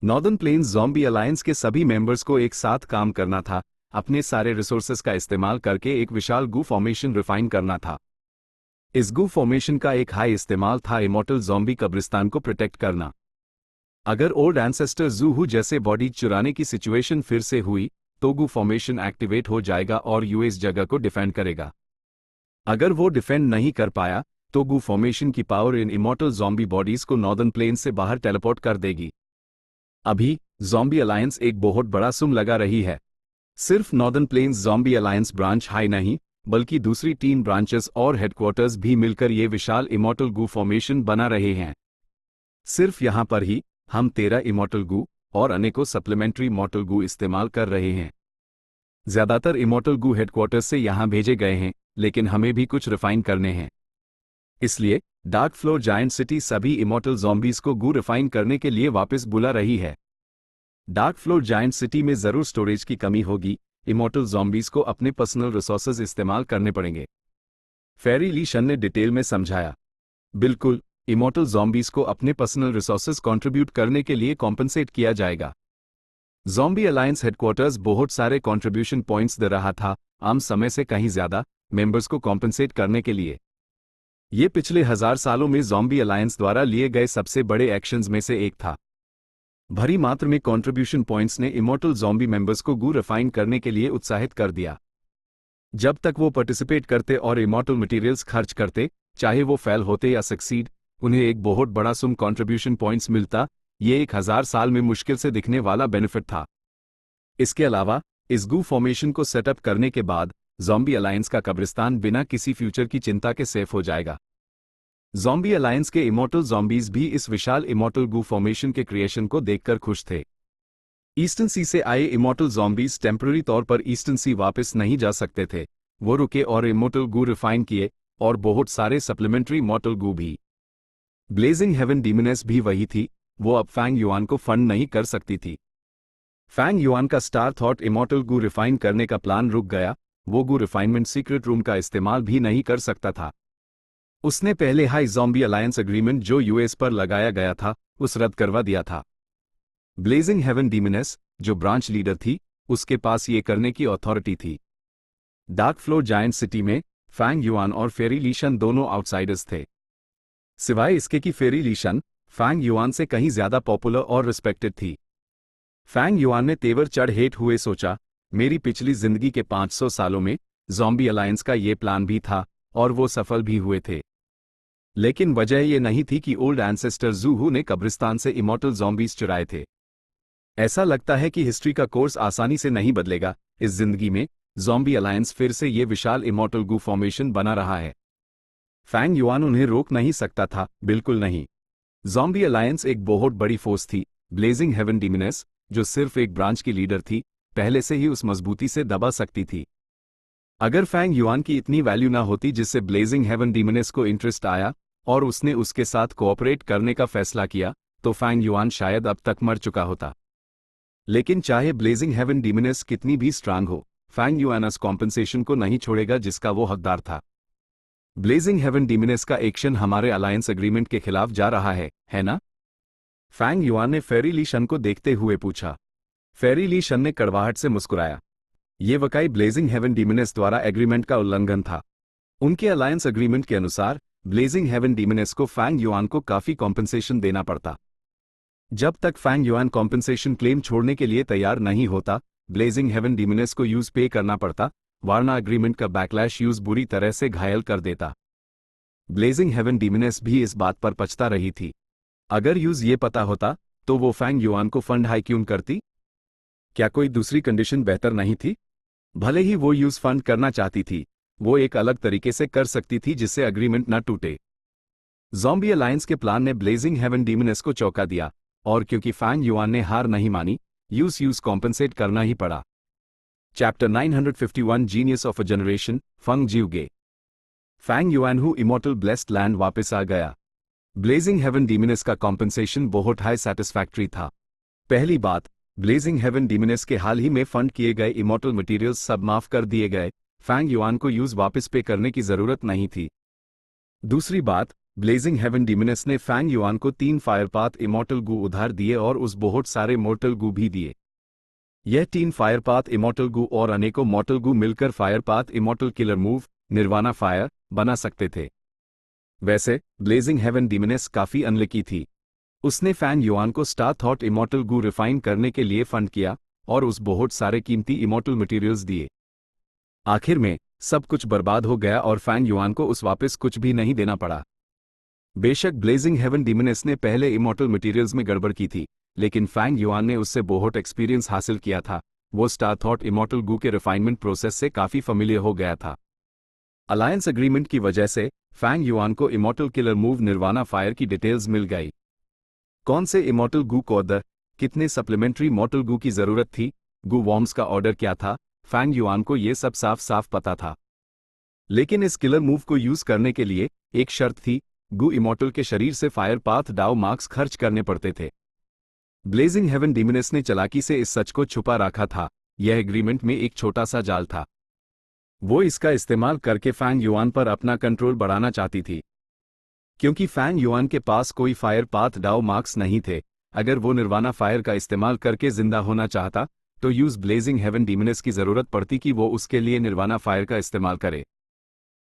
नॉर्दर्न प्लेन्स ज़ॉम्बी अलायंस के सभी मेंबर्स को एक साथ काम करना था, अपने सारे रिसोर्सेज का इस्तेमाल करके एक विशाल गू फॉर्मेशन रिफाइन करना था। इस गू फॉर्मेशन का एक हाई इस्तेमाल था इमॉर्टल ज़ॉम्बी कब्रिस्तान को प्रोटेक्ट करना। अगर ओल्ड एंसेस्टर ज़ूहू जैसे बॉडी चुराने की सिचुएशन फिर से हुई, तो गू फॉर्मेशन एक्टिवेट हो जाएगा और यूएस जगह को डिफेंड करेगा। अगर वो डिफेंड नहीं कर पाया, तो गू फॉर्मेशन की power in immortal zombie bodies को नॉर्दर्न प्लेन्स से बाहर टेलीपोर्ट कर देगी। अभी ज़ॉम्बी अलायंस एक बहुत बड़ा सुम लगा रही है। सिर्फ northern plains zombie alliance branch high नहीं, बल्कि दूसरी 3 ब्रांचेस और हेडक्वार्टर्स भी मिलकर ये विशाल इमॉर्टल गू फॉर्मेशन बना रहे हैं। सिर्फ यहां पर ही हम 13 इमॉर्टल गू और अनेकों सप्लीमेंट्री इमॉर्टल गू इस्तेमाल कर रहे हैं। ज्यादातर इमॉर्टल गू हेडक्वार्टर्स से यहां भेजे गए हैं, लेकिन हमें भी कुछ रिफाइन करने हैं। इसलिए डार्क फ्लोर जायंट सिटी सभी इमॉर्टल ज़ॉम्बीज को गू रिफाइन करने के लिए वापस बुला रही है। डार्क फ्लोर जायंट सिटी में जरूर स्टोरेज की कमी होगी। इमॉर्टल ज़ॉम्बीज को अपने पर्सनल रिसोर्सेज इस्तेमाल करने पड़ेंगे। फेरी ली शन ने डिटेल में समझाया। बिल्कुल, इमॉर्टल ज़ॉम्बीज को अपने पर्सनल रिसोर्सेज कंट्रीब्यूट करने के लिए कॉम्पनसेट किया जाएगा। ज़ॉम्बी अलायंस हेडक्वार्टर्स बहुत सारे कंट्रीब्यूशन पॉइंट्स दे रहा था, आम समय से कहीं ज्यादा, मेंबर्स को कॉम्पनसेट करने के लिए। ये पिछले 1000 सालों में ज़ॉम्बी अलायंस द्वारा लिए गए सबसे बड़े एक्शंस में से एक था। भरी मात्रा में कंट्रीब्यूशन पॉइंट्स ने इमॉर्टल ज़ॉम्बी मेंबर्स को गू रिफाइन करने के लिए उत्साहित कर दिया। जब तक वो पार्टिसिपेट करते और इमॉर्टल मटेरियल्स खर्च करते, चाहे वो फेल होते या सक्सीड, उन्हें एक बहुत बड़ा सुम कंट्रीब्यूशन पॉइंट्स मिलता। ये 1000 साल में मुश्किल से दिखने वाला बेनिफिट था। इसके अलावा इस गू फॉर्मेशन को सेटअप करने के बाद ज़ॉम्बी अलायंस का कब्रिस्तान बिना किसी फ्यूचर की चिंता के सेफ हो जाएगा। ज़ॉम्बी अलायंस के इमॉर्टल ज़ॉम्बीज भी इस विशाल इमॉर्टल गू फॉर्मेशन के क्रिएशन को देखकर खुश थे। ईस्टर्न सी से आए इमॉर्टल ज़ॉम्बीज टेम्पररी तौर पर ईस्टर्न सी वापस नहीं जा सकते थे। वो रुके और इमॉर्टल गू रिफाइन किए और बहुत सारे सप्लीमेंट्री इमॉर्टल गू भी। ब्लेजिंग हेवन डीमनेस भी वही थी, वो अब फैंग युआन को फंड नहीं कर सकती थी। फैंग युआन का स्टार थॉट इमॉर्टल गू रिफाइन करने का प्लान रुक गया। वो गू रिफाइनमेंट सीक्रेट रूम का इस्तेमाल भी नहीं कर सकता था। उसने पहले हाई ज़ॉम्बी अलायंस एग्रीमेंट जो यूएस पर लगाया गया था उस रद्द करवा दिया था। ब्लेजिंग हेवन डीमनेस, जो ब्रांच लीडर थी, उसके पास ये करने की अथॉरिटी थी। डार्क फ्लोर जायंट सिटी में फैंग युआन और फेरी लीशन दोनों आउटसाइडर्स थे। सिवाय इसके कि फेरी लीशन फैंग युआन से कहीं ज्यादा पॉपुलर और रिस्पेक्टेड थी। फैंग युआन ने तेवर चढ़ हेट हुए सोचा, मेरी पिछली जिंदगी के 500 सालों में ज़ॉम्बी अलायंस का ये प्लान भी था और वो सफल भी हुए थे। लेकिन वजह ये नहीं थी कि ओल्ड एंसेस्टर ज़ूहू ने कब्रिस्तान से इमॉर्टल ज़ॉम्बीज चुराए थे। ऐसा लगता है कि हिस्ट्री का कोर्स आसानी से नहीं बदलेगा। इस जिंदगी में ज़ॉम्बी अलायंस फिर से ये विशाल इमॉर्टल गू फॉर्मेशन बना रहा है। फैंग युआन उन्हें रोक नहीं सकता था, बिल्कुल नहीं। ज़ॉम्बी अलायंस एक बहुत बड़ी फोर्स थी। ब्लेजिंग हेवन डीमनेस, जो सिर्फ एक ब्रांच की लीडर थी, पहले से ही उस मजबूती से दबा सकती थी। अगर फैंग युआन की इतनी वैल्यू ना होती जिससे ब्लेजिंग हेवन डीमनेस को इंटरेस्ट आया और उसने उसके साथ कोऑपरेट करने का फैसला किया, तो फैंग युआन शायद अब तक मर चुका होता। लेकिन चाहे ब्लेजिंग हेवन डीमनेस कितनी भी स्ट्रांग हो, फैंग युआन उस कॉम्पनसेशन को नहीं छोड़ेगा जिसका वो हकदार था। ब्लेजिंग हेवन डीमनेस का एक्शन हमारे अलायंस एग्रीमेंट के खिलाफ जा रहा है ना? फैंग युआन ने फेरी ली शन को देखते हुए पूछा। फेरी ली शन ने कड़वाहट से मुस्कुराया। ये वाकई ब्लेजिंग हेवन डीमनेस द्वारा एग्रीमेंट का उल्लंघन था। उनके अलायंस एग्रीमेंट के अनुसार ब्लेजिंग हेवन डीमनेस को फैंग युआन को काफी कॉम्पनसेशन देना पड़ता। जब तक फैंग युआन कॉम्पनसेशन क्लेम छोड़ने के लिए तैयार नहीं होता, ब्लेजिंग हेवन डीमनेस को यूज पे करना पड़ता, वरना एग्रीमेंट का बैकलैश यूज बुरी तरह से घायल कर देता। ब्लेजिंग हेवन डीमनेस भी इस बात पर पछता रही थी। अगर यूज ये पता होता तो वो फैंग युआन को फंड हाई क्यों करती? क्या कोई दूसरी कंडीशन बेहतर नहीं थी? भले ही वो यूज फंड करना चाहती थी, वो एक अलग तरीके से कर सकती थी जिससे एग्रीमेंट न टूटे। ज़ॉम्बी अलायंस के प्लान ने ब्लेजिंग हेवन डीमनेस को चौंका दिया, और क्योंकि फैंग युआन ने हार नहीं मानी, यूज कॉम्पनसेट करना ही पड़ा। Chapter 951 genius of a generation, Fang Jiuge. Fang Yuan Hu immortal blessed land वापस आ गया। ब्लेजिंग हेवन डीमनेस का कॉम्पनसेशन बहुत हाई सैटिस्फैक्ट्री था। पहली बात, ब्लेजिंग हेवन डीमनेस के हाल ही में फंड किए गए इमॉर्टल मटेरियल्स सब माफ कर दिए गए। फैंग युआन को यूज वापस पे करने की जरूरत नहीं थी। दूसरी बात, ब्लेजिंग हेवन डीमनेस ने फैंग युआन को 3 फायरपाथ इमॉर्टल गू उधार दिए और उस बहुत सारे मोर्टल गू भी दिए। यह 3 फायरपाथ इमॉर्टल गू और अनेकों मॉर्टल गू मिलकर फायरपाथ immortal killer move, nirvana fire, बना सकते थे। वैसे ब्लेजिंग हेवन डीमनेस काफी अनलकी थी। उसने फैंग युआन को स्टार थॉट इमॉर्टल गू रिफाइन करने के लिए फंड किया और उस बहुत सारे कीमती इमॉर्टल मटेरियल्स दिए। आखिर में सब कुछ बर्बाद हो गया और फैंग युआन को उस वापस कुछ भी नहीं देना पड़ा। बेशक ब्लेजिंग हेवन डीमनेस ने पहले इमॉर्टल मटेरियल्स में गड़बड़ की थी, लेकिन फैंग युआन ने उससे बहुत एक्सपीरियंस हासिल किया था। वो स्टार थॉट इमॉर्टल गू के रिफाइनमेंट प्रोसेस से काफी फेमिलियर हो गया था। अलायंस एग्रीमेंट की वजह से फैंग युआन को immortal killer move nirvana fire की डिटेल्स मिल गई। कौन से इमॉर्टल गू को ऑर्डर, कितने सप्लीमेंट्री मॉर्टल गू की जरूरत थी, गू वॉर्म्स का ऑर्डर क्या था, फैंग युआन को ये सब साफ साफ पता था। लेकिन इस किलर मूव को यूज करने के लिए एक शर्त थी, गू इमॉर्टल के शरीर से फायर पाथ डाउ मार्क्स खर्च करने पड़ते थे। ब्लेजिंग हेवन डीमनेस ने चालाकी से इस सच को छुपा रखा था। यह एग्रीमेंट में एक छोटा सा जाल था। वो इसका इस्तेमाल करके फैंग युआन पर अपना कंट्रोल बढ़ाना चाहती थी। क्योंकि फैंग युआन के पास कोई फायर पाथ डाउ मार्क्स नहीं थे, अगर वो निर्वाणा फायर का इस्तेमाल करके जिंदा होना चाहता तो यूज ब्लेजिंग हेवन डीमनेस की जरूरत पड़ती कि वो उसके लिए निर्वाणा फायर का इस्तेमाल करे।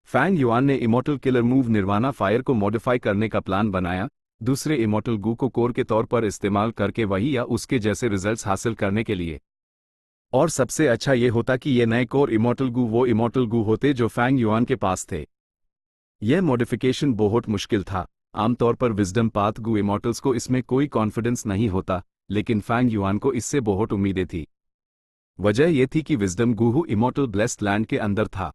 फैंग युआन ने immortal killer move nirvana fire को मॉडिफाई करने का प्लान बनाया, दूसरे इमॉर्टल गू को कोर के तौर पर इस्तेमाल करके वही या उसके जैसे रिजल्ट्स हासिल करने के लिए। और सबसे अच्छा ये होता कि ये नए कोर इमॉर्टल गू वो इमॉर्टल गू होते जो फैंग युआन के पास थे। यह मॉडिफिकेशन बहुत मुश्किल था। आमतौर पर विजडम पाथ गू इमॉर्टल्स को इसमें कोई कॉन्फिडेंस नहीं होता, लेकिन फैंग युआन को इससे बहुत उम्मीदें थी। वजह यह थी कि विजडम गू इमॉर्टल ब्लेस्ड लैंड के अंदर था।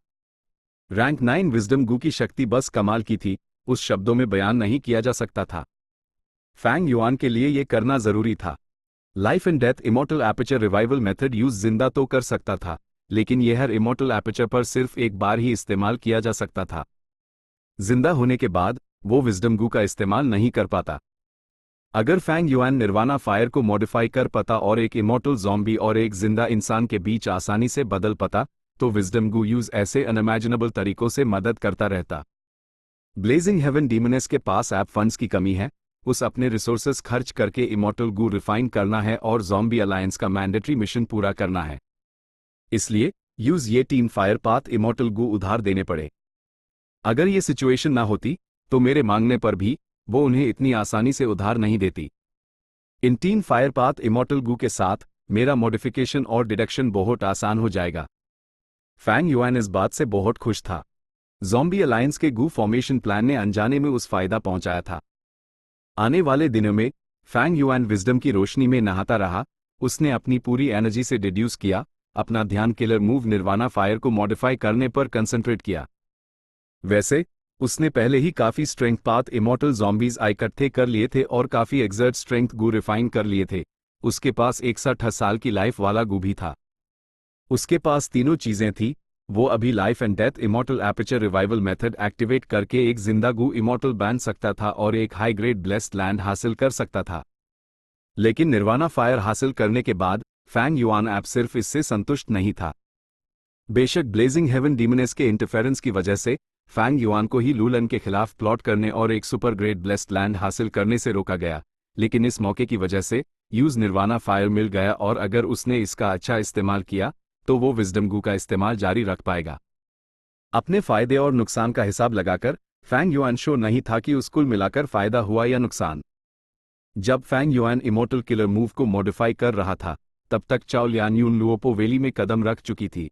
रैंक 9 विजडम गू की शक्ति बस कमाल की थी, उस शब्दों में बयान नहीं किया जा सकता था। फैंग युआन के लिए यह करना जरूरी था। Life and death immortal aperture revival method use जिंदा तो कर सकता था, लेकिन यह हर इमॉर्टल एपर्चर पर सिर्फ एक बार ही इस्तेमाल किया जा सकता था। जिंदा होने के बाद वो विजडम गू का इस्तेमाल नहीं कर पाता। अगर फैंग युआन निर्वाणा फायर को मॉडिफाई कर पाता और एक इमॉर्टल ज़ॉम्बी और एक जिंदा इंसान के बीच आसानी से बदल पाता, तो विजडम गू यूज ऐसे अनइमेजिनेबल तरीकों से मदद करता रहता। ब्लेजिंग हेवन डीमनेस के पास ऐप फंड्स की कमी है, उस अपने रिसोर्सेस खर्च करके इमॉर्टल गू रिफाइन करना है और ज़ॉम्बी अलायंस का मैंडेटरी मिशन पूरा करना है। इसलिए यूज ये टीम फायर पाथ इमॉर्टल गू उधार देने पड़े। अगर ये सिचुएशन ना होती तो मेरे मांगने पर भी वो उन्हें इतनी आसानी से उधार नहीं देती। इन टीम फायर पाथ इमॉर्टल गू के साथ मेरा मॉडिफिकेशन और डिडक्शन बहुत आसान हो जाएगा। फैंग युआन इस बात से बहुत खुश था। ज़ॉम्बी अलायंस के गू फॉर्मेशन प्लान ने अनजाने में उस फायदा पहुंचाया था। आने वाले दिनों में फैंग युआन विजडम की रोशनी में नहाता रहा। उसने अपनी पूरी एनर्जी से डिड्यूस किया, अपना ध्यान किलर मूव निर्वाणा फायर को मॉडिफाई करने पर कंसंट्रेट किया। वैसे उसने पहले ही काफी स्ट्रेंथ पाथ इमॉर्टल ज़ॉम्बीज इकट्ठे कर लिए थे और काफी एक्सर्ट स्ट्रेंथ गू रिफाइन कर लिए थे। उसके पास 61 साल की लाइफ वाला गू भी था। उसके पास तीनों चीजें थी। वो अभी life and death immortal aperture revival method activate करके एक जिंदा गू इमॉर्टल बन सकता था और एक हाई ग्रेड ब्लेस्ड लैंड हासिल कर सकता था। लेकिन निर्वाणा फायर हासिल करने के बाद फैंग युआन ऐप सिर्फ इससे संतुष्ट नहीं था। बेशक ब्लेजिंग हेवन डीमनेस के इंटरफेरेंस की वजह से फैंग युआन को ही लूलन के खिलाफ प्लॉट करने और एक सुपर ग्रेट ब्लेस्ड लैंड हासिल करने से रोका गया, लेकिन इस मौके की वजह से यूज निर्वाणा फायर मिल गया और अगर उसने इसका अच्छा इस्तेमाल किया तो वो विजडम गू का इस्तेमाल जारी रख पाएगा। अपने फायदे और नुकसान का हिसाब लगाकर फैंग युआन शो नहीं था कि उस कुल मिलाकर फायदा हुआ या नुकसान। जब Fang Yuan immortal killer move को मॉडिफाई कर रहा था, तब तक चाओ लियान यून लुओपो वैली में कदम रख चुकी थी।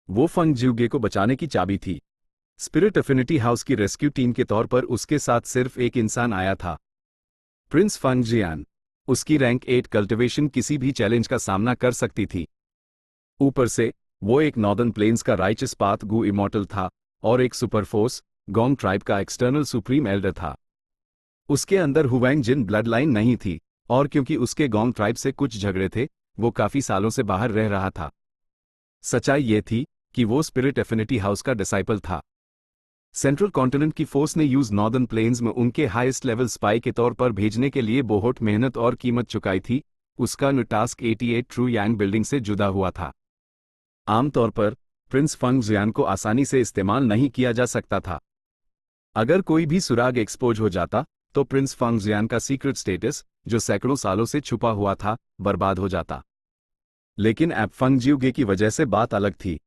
वो फंग जिउगे को बचाने की चाबी थी। स्पिरिट अफिनिटी हाउस की रेस्क्यू टीम के तौर पर उसके साथ सिर्फ एक इंसान आया था, प्रिंस फंग जियान। उसकी रैंक 8 कल्टिवेशन किसी भी चैलेंज का सामना कर सकती थी। ऊपर से वो एक नॉर्दर्न प्लेन्स का राइचस पाथ गू इमॉर्टल था और एक सुपर फोर्स गोंग ट्राइब का एक्सटर्नल सुप्रीम एल्डर था। उसके अंदर हुवैंग जिन ब्लड लाइन नहीं थी और क्योंकि उसके गोंग ट्राइब से कुछ झगड़े थे, वो काफी सालों से बाहर रह रहा था। सच्चाई ये थी कि वो स्पिरिट एफिनिटी हाउस का डिसाइपल था। सेंट्रल कॉन्टिनेंट की फोर्स ने यूज नॉर्दर्न प्लेन्स में उनके हाईएस्ट लेवल स्पाई के तौर पर भेजने के लिए बहुत मेहनत और कीमत चुकाई थी। उसका टास्क 88 ट्रू यांग बिल्डिंग से जुदा हुआ था। आमतौर पर प्रिंस फंग जियान को आसानी से इस्तेमाल नहीं किया जा सकता था। अगर कोई भी सुराग एक्सपोज हो जाता तो प्रिंस फंग जियान का सीक्रेट स्टेटस, जो सैकड़ों सालों से छुपा हुआ था, बर्बाद हो जाता। लेकिन ऐप फंग जिउगे की वजह से बात अलग थी।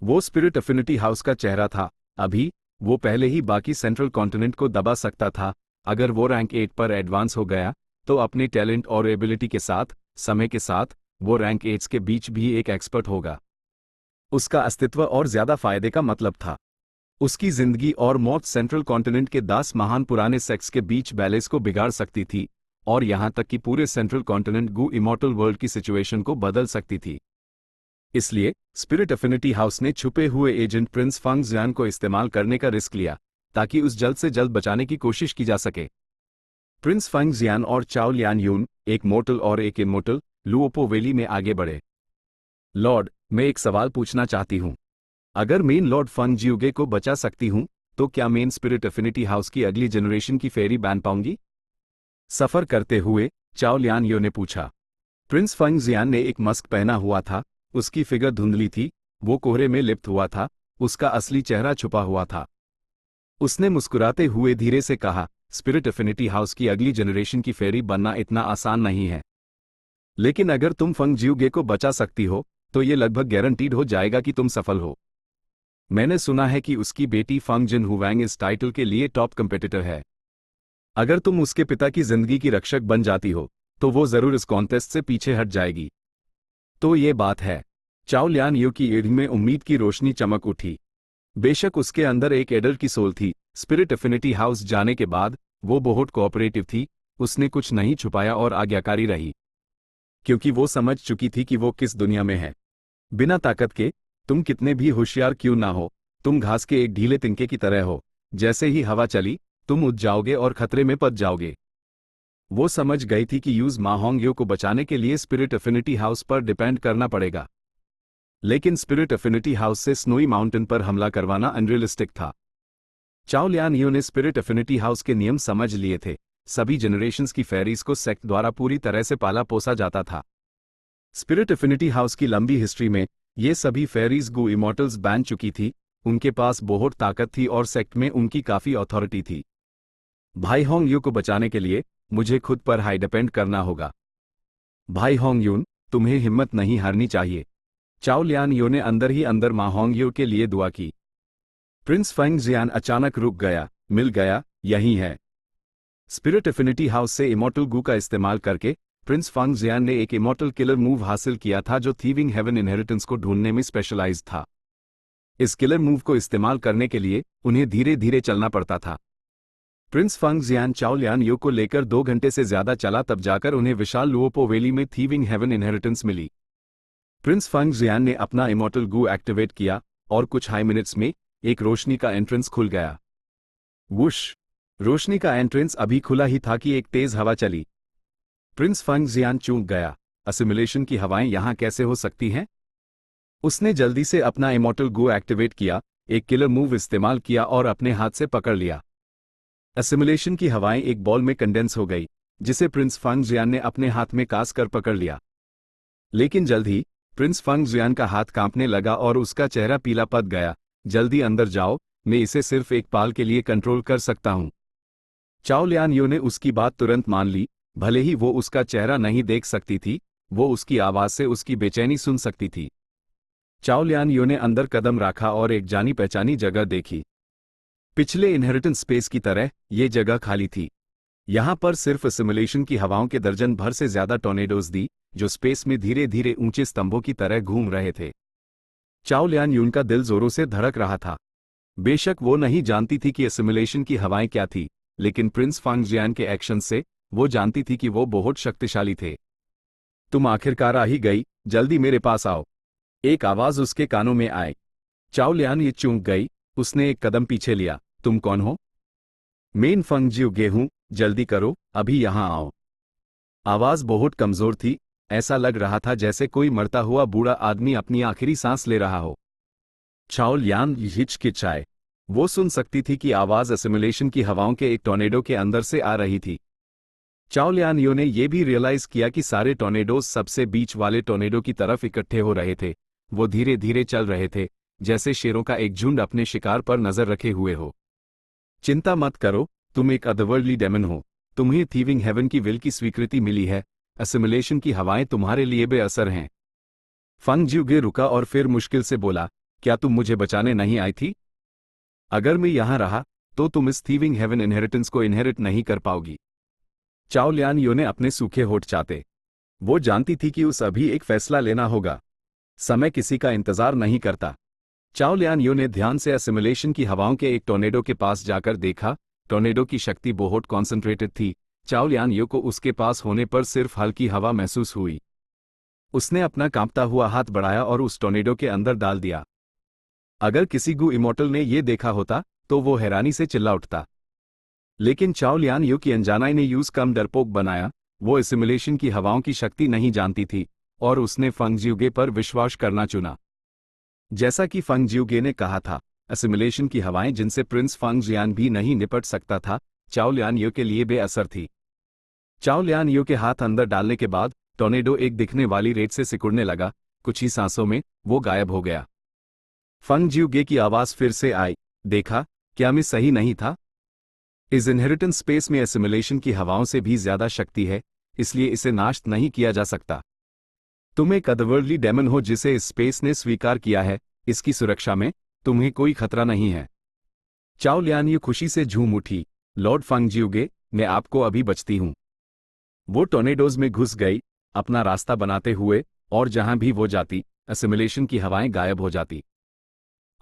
वो स्पिरिट अफिनिटी हाउस का चेहरा था। अभी वो पहले ही बाकी सेंट्रल कॉन्टिनेंट को दबा सकता था। अगर वो रैंक 8 पर एडवांस हो गया तो अपने टैलेंट और एबिलिटी के साथ समय के साथ वो रैंक 8 के बीच भी एक एक्सपर्ट होगा। उसका अस्तित्व और ज्यादा फायदे का मतलब था। उसकी जिंदगी और मौत सेंट्रल कॉन्टिनेंट के 10 महान पुराने सेक्स के बीच बैलेंस को बिगाड़ सकती थी और यहां तक कि पूरे सेंट्रल कॉन्टिनेंट गू इमॉर्टल वर्ल्ड की सिचुएशन को बदल सकती थी। इसलिए स्पिरिट अफिनिटी हाउस ने छुपे हुए एजेंट प्रिंस फंग जियान को इस्तेमाल करने का रिस्क लिया ताकि उस जल्द से जल्द बचाने की कोशिश की जा सके। प्रिंस फंग जियान और चाओ लियान यून, एक मोर्टल और एक इमोर्टल, लुओपो वैली में आगे बढ़े। लॉर्ड, मैं एक सवाल पूछना चाहती हूँ। अगर मेन लॉर्ड फंग जिउगे को बचा सकती हूँ तो क्या मेन स्पिरिट अफिनिटी हाउस की अगली जनरेशन की फेरी बैन पाऊंगी? सफर करते हुए चाओ लियान यो ने पूछा। प्रिंस फंग जियान ने एक मस्क पहना हुआ था। उसकी फिगर धुंधली थी, वो कोहरे में लिप्त हुआ था, उसका असली चेहरा छुपा हुआ था। उसने मुस्कुराते हुए धीरे से कहा, स्पिरिट अफिनिटी हाउस की अगली जनरेशन की फेरी बनना इतना आसान नहीं है। लेकिन अगर तुम फंग जिउगे को बचा सकती हो तो ये लगभग गारंटीड हो जाएगा कि तुम सफल हो। मैंने सुना है कि उसकी बेटी फंग जिन हुवैंग इस टाइटल के लिए टॉप कंपेटिटर है। अगर तुम उसके पिता की जिंदगी की रक्षक बन जाती हो तो वो जरूर इस कॉन्टेस्ट से पीछे हट जाएगी। तो ये बात है। चाओ लियान यू की ईढ़ में उम्मीद की रोशनी चमक उठी। बेशक उसके अंदर एक एडल्ट की सोल थी। स्पिरिट अफिनिटी हाउस जाने के बाद वो बहुत कोऑपरेटिव थी। उसने कुछ नहीं छुपाया और आज्ञाकारी रही, क्योंकि वो समझ चुकी थी कि वो किस दुनिया में है। बिना ताकत के, तुम कितने भी होशियार क्यों ना हो, तुम घास के एक ढीले तिनके की तरह हो। जैसे ही हवा चली, तुम उठ जाओगे और खतरे में पड़ जाओगे। वो समझ गई थी कि यूज मा होंग्यो को बचाने के लिए स्पिरिट एफिनिटी हाउस पर डिपेंड करना पड़ेगा। लेकिन स्पिरिट एफिनिटी हाउस से स्नोई माउंटेन पर हमला करवाना अनरियलिस्टिक था। चाओ लियान यू ने स्पिरिट एफिनिटी हाउस के नियम समझ लिए थे। सभी जनरेशंस की फेरीज को सेक्ट द्वारा पूरी तरह से पाला पोसा जाता था। स्पिरिट एफिनिटी हाउस की लंबी हिस्ट्री में ये सभी फेरीज गु इमॉर्टल्स बन चुकी थी। उनके पास बहुत ताकत थी और सेक्ट में उनकी काफी अथॉरिटी थी। भाई होंग यू को बचाने के लिए मुझे खुद पर हाई डिपेंड करना होगा। भाई होंग यून, तुम्हें हिम्मत नहीं हारनी चाहिए। चाओ लियान यू ने अंदर ही अंदर मा होंग यू के लिए दुआ की। प्रिंस फेंग जियान अचानक रुक गया। मिल गया, यही है। स्पिरिट एफिनिटी हाउस से इमॉर्टल गु का इस्तेमाल करके प्रिंस फेंग जियान ने एक इमॉर्टल किलर मूव हासिल किया था जो थीविंग हेवन इनहेरिटेंस को ढूंढने में स्पेशलाइज्ड था। इस किलर मूव को इस्तेमाल करने के लिए उन्हें धीरे धीरे चलना पड़ता था। प्रिंस फेंग जियान चाओ लियान यू को लेकर 2 घंटे से ज्यादा चला, तब जाकर उन्हें विशाल लुओपो वैली में थीविंग हेवन इनहेरिटेंस मिली। प्रिंस फेंग जियान ने अपना इमॉर्टल गु एक्टिवेट किया और कुछ हाई मिनट्स में एक रोशनी का एंट्रेंस खुल गया। वुश! रोशनी का एंट्रेंस अभी खुला ही था कि एक तेज हवा चली। प्रिंस फेंग जियान चूक गया। असिमुलेशन की हवाएं यहां कैसे हो सकती हैं? उसने जल्दी से अपना इमॉर्टल गु एक्टिवेट किया, एक किलर मूव इस्तेमाल किया और अपने हाथ से पकड़ लिया। असिमुलेशन की हवाएं एक बॉल में कंडेंस हो गई, जिसे प्रिंस फेंग जियान ने अपने हाथ में कास कर पकड़ लिया। लेकिन जल्द ही प्रिंस फेंग जियान का हाथ कांपने लगा और उसका चेहरा पीला पड़ गया। जल्दी अंदर जाओ, मैं इसे सिर्फ एक पाल के लिए कंट्रोल कर सकता हूं। चाओ लियान यू ने उसकी बात तुरंत मान ली। भले ही वो उसका चेहरा नहीं देख सकती थी, वो उसकी आवाज से उसकी बेचैनी सुन सकती थी। चाओ लियान यू ने अंदर कदम रखा और एक जानी पहचानी जगह देखी। पिछले इनहेरिटेंस स्पेस की तरह ये जगह खाली थी। यहां पर सिर्फ सिमुलेशन की हवाओं के दर्जन भर से ज्यादा टॉर्नेडोज दी, जो स्पेस में धीरे धीरे ऊंचे स्तंभों की तरह घूम रहे थे। चाओ लियान यून का दिल जोरों से धड़क रहा था। बेशक वो नहीं जानती थी कि सिमुलेशन की हवाएं क्या थी, लेकिन प्रिंस फेंग जियान के एक्शन से वो जानती थी कि वो बहुत शक्तिशाली थे। तुम आखिरकार आ ही गई, जल्दी मेरे पास आओ। एक आवाज उसके कानों में आई। चाओ लियान ये चूक गई। उसने एक कदम पीछे लिया। तुम कौन हो? मेन फेंग जियोगे हूं, जल्दी करो, अभी यहां आओ। आवाज बहुत कमजोर थी, ऐसा लग रहा था जैसे कोई मरता हुआ बूढ़ा आदमी अपनी आखिरी सांस ले रहा हो। चाओ लियान हिचकिचाए। वो सुन सकती थी कि आवाज असिमुलेशन की हवाओं के एक टॉर्नेडो के अंदर से आ रही थी। चाओ लियान यू ने यह भी रियलाइज किया कि सारे टॉर्नेडोज सबसे बीच वाले टॉर्नेडो की तरफ इकट्ठे हो रहे थे। वो धीरे धीरे चल रहे थे, जैसे शेरों का एक झुंड अपने शिकार पर नजर रखे हुए हो। चिंता मत करो, तुम एक अदरवर्ल्डली डेमन हो। तुम्हें थीविंग हेवन की विल की स्वीकृति मिली है। असिमुलेशन की हवाएं तुम्हारे लिए बेअसर हैं। फेंग जियोगे रुका और फिर मुश्किल से बोला, क्या तुम मुझे बचाने नहीं आई थी? अगर मैं यहां रहा तो तुम इस थीविंग हेवन इनहेरिटेंस को इनहेरिट नहीं कर पाओगी। चाओ लियान यू ने अपने सूखे होठ चाटे। वो जानती थी कि उस अभी एक फैसला लेना होगा। समय किसी का इंतजार नहीं करता। चाओ लियान यू ने ध्यान से असिमुलेशन की हवाओं के एक टॉर्नेडो के पास जाकर देखा। टॉर्नेडो की शक्ति बहुत कॉन्सेंट्रेटेड थी। चाओ लियान यू को उसके पास होने पर सिर्फ हल्की हवा महसूस हुई। उसने अपना कांपता हुआ हाथ बढ़ाया और उस टॉर्नेडो के अंदर डाल दिया। अगर किसी गु इमॉर्टल ने यह देखा होता तो वो हैरानी से चिल्ला उठता। लेकिन चाओ लियान यू की अनजानाई ने यूज कम डरपोक बनाया। वो असिमुलेशन की हवाओं की शक्ति नहीं जानती थी और उसने फेंग जियोगे पर विश्वास करना चुना। जैसा कि फेंग जियोगे ने कहा था, असिमुलेशन की हवाएं जिनसे प्रिंस फेंग जियान भी नहीं निपट सकता था, चाओ लियान यू के लिए बेअसर थी। चाओ लियान यू के हाथ अंदर डालने के बाद टॉर्नेडो एक दिखने वाली रेत से सिकुड़ने लगा। कुछ ही सांसों में वो गायब हो गया। फेंग जियोगे की आवाज फिर से आई, देखा, क्या मैं सही नहीं था? इस इनहेरिटेंस स्पेस में असिमुलेशन की हवाओं से भी ज्यादा शक्ति है, इसलिए इसे नाश नहीं किया जा सकता। तुम एक अदरवर्ल्डली डेमन हो जिसे इस स्पेस ने स्वीकार किया है। इसकी सुरक्षा में तुम्हें कोई खतरा नहीं है। चाओ लियान यू खुशी से झूम उठी। लॉर्ड फेंग जियोगे, मैं आपको अभी बचती हूं। वो टॉर्नेडोज में घुस गई, अपना रास्ता बनाते हुए, और जहां भी वो जाती असिमुलेशन की हवाएं गायब हो जाती।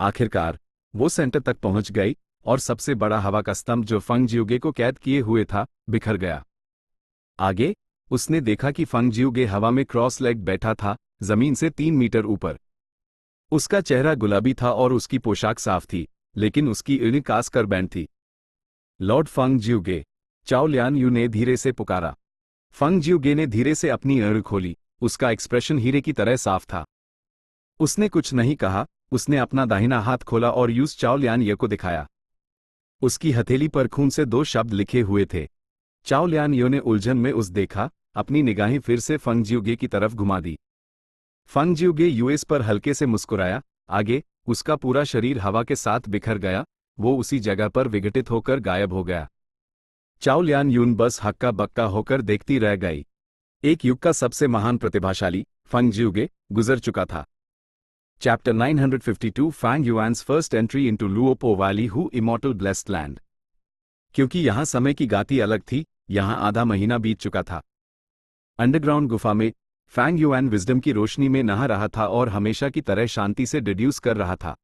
आखिरकार वो सेंटर तक पहुंच गई और सबसे बड़ा हवा का स्तंभ जो फेंग जियोगे को कैद किए हुए था, बिखर गया। आगे उसने देखा कि फेंग जियोगे हवा में क्रॉस लेग बैठा था, जमीन से 3 मीटर ऊपर। उसका चेहरा गुलाबी था और उसकी पोशाक साफ थी, लेकिन उसकी ईंटें कास कर बैंड थी। लॉर्ड फंग ज्यूगे, चाओ लियान यू ने धीरे से पुकारा। फंग ज्यूगे ने धीरे से अपनी आंखें खोली, उसका एक्सप्रेशन हीरे की तरह साफ था। उसने कुछ नहीं कहा, उसने अपना दाहिना हाथ खोला और यूस चाओ लियान ये को दिखाया। उसकी हथेली पर खून से 2 शब्द लिखे हुए थे। चाओ लियान यो ने उलझन में उस देखा, अपनी निगाहें फिर से फंग ज्यूगे की तरफ घुमा दी। फंग ज्यूगे यूएस पर हल्के से मुस्कुराया, आगे, उसका पूरा शरीर हवा के साथ बिखर गया, वो उसी जगह पर विघटित होकर गायब हो गया। चाओ लियान यून बस हक्का बक्का होकर देखती रह गई। एक युग का सबसे महान प्रतिभाशाली, फंग ज्यूगे, गुजर चुका था। Chapter 952 Fang Yuan's first entry into Luopo valley Hu immortal blessed land. क्योंकि यहां समय की गाती अलग थी, यहां आधा महीना बीत चुका था। अंडरग्राउंड गुफा में फैंग युआन विजडम की रोशनी में नहा रहा था और हमेशा की तरह शांति से डिड्यूस कर रहा था।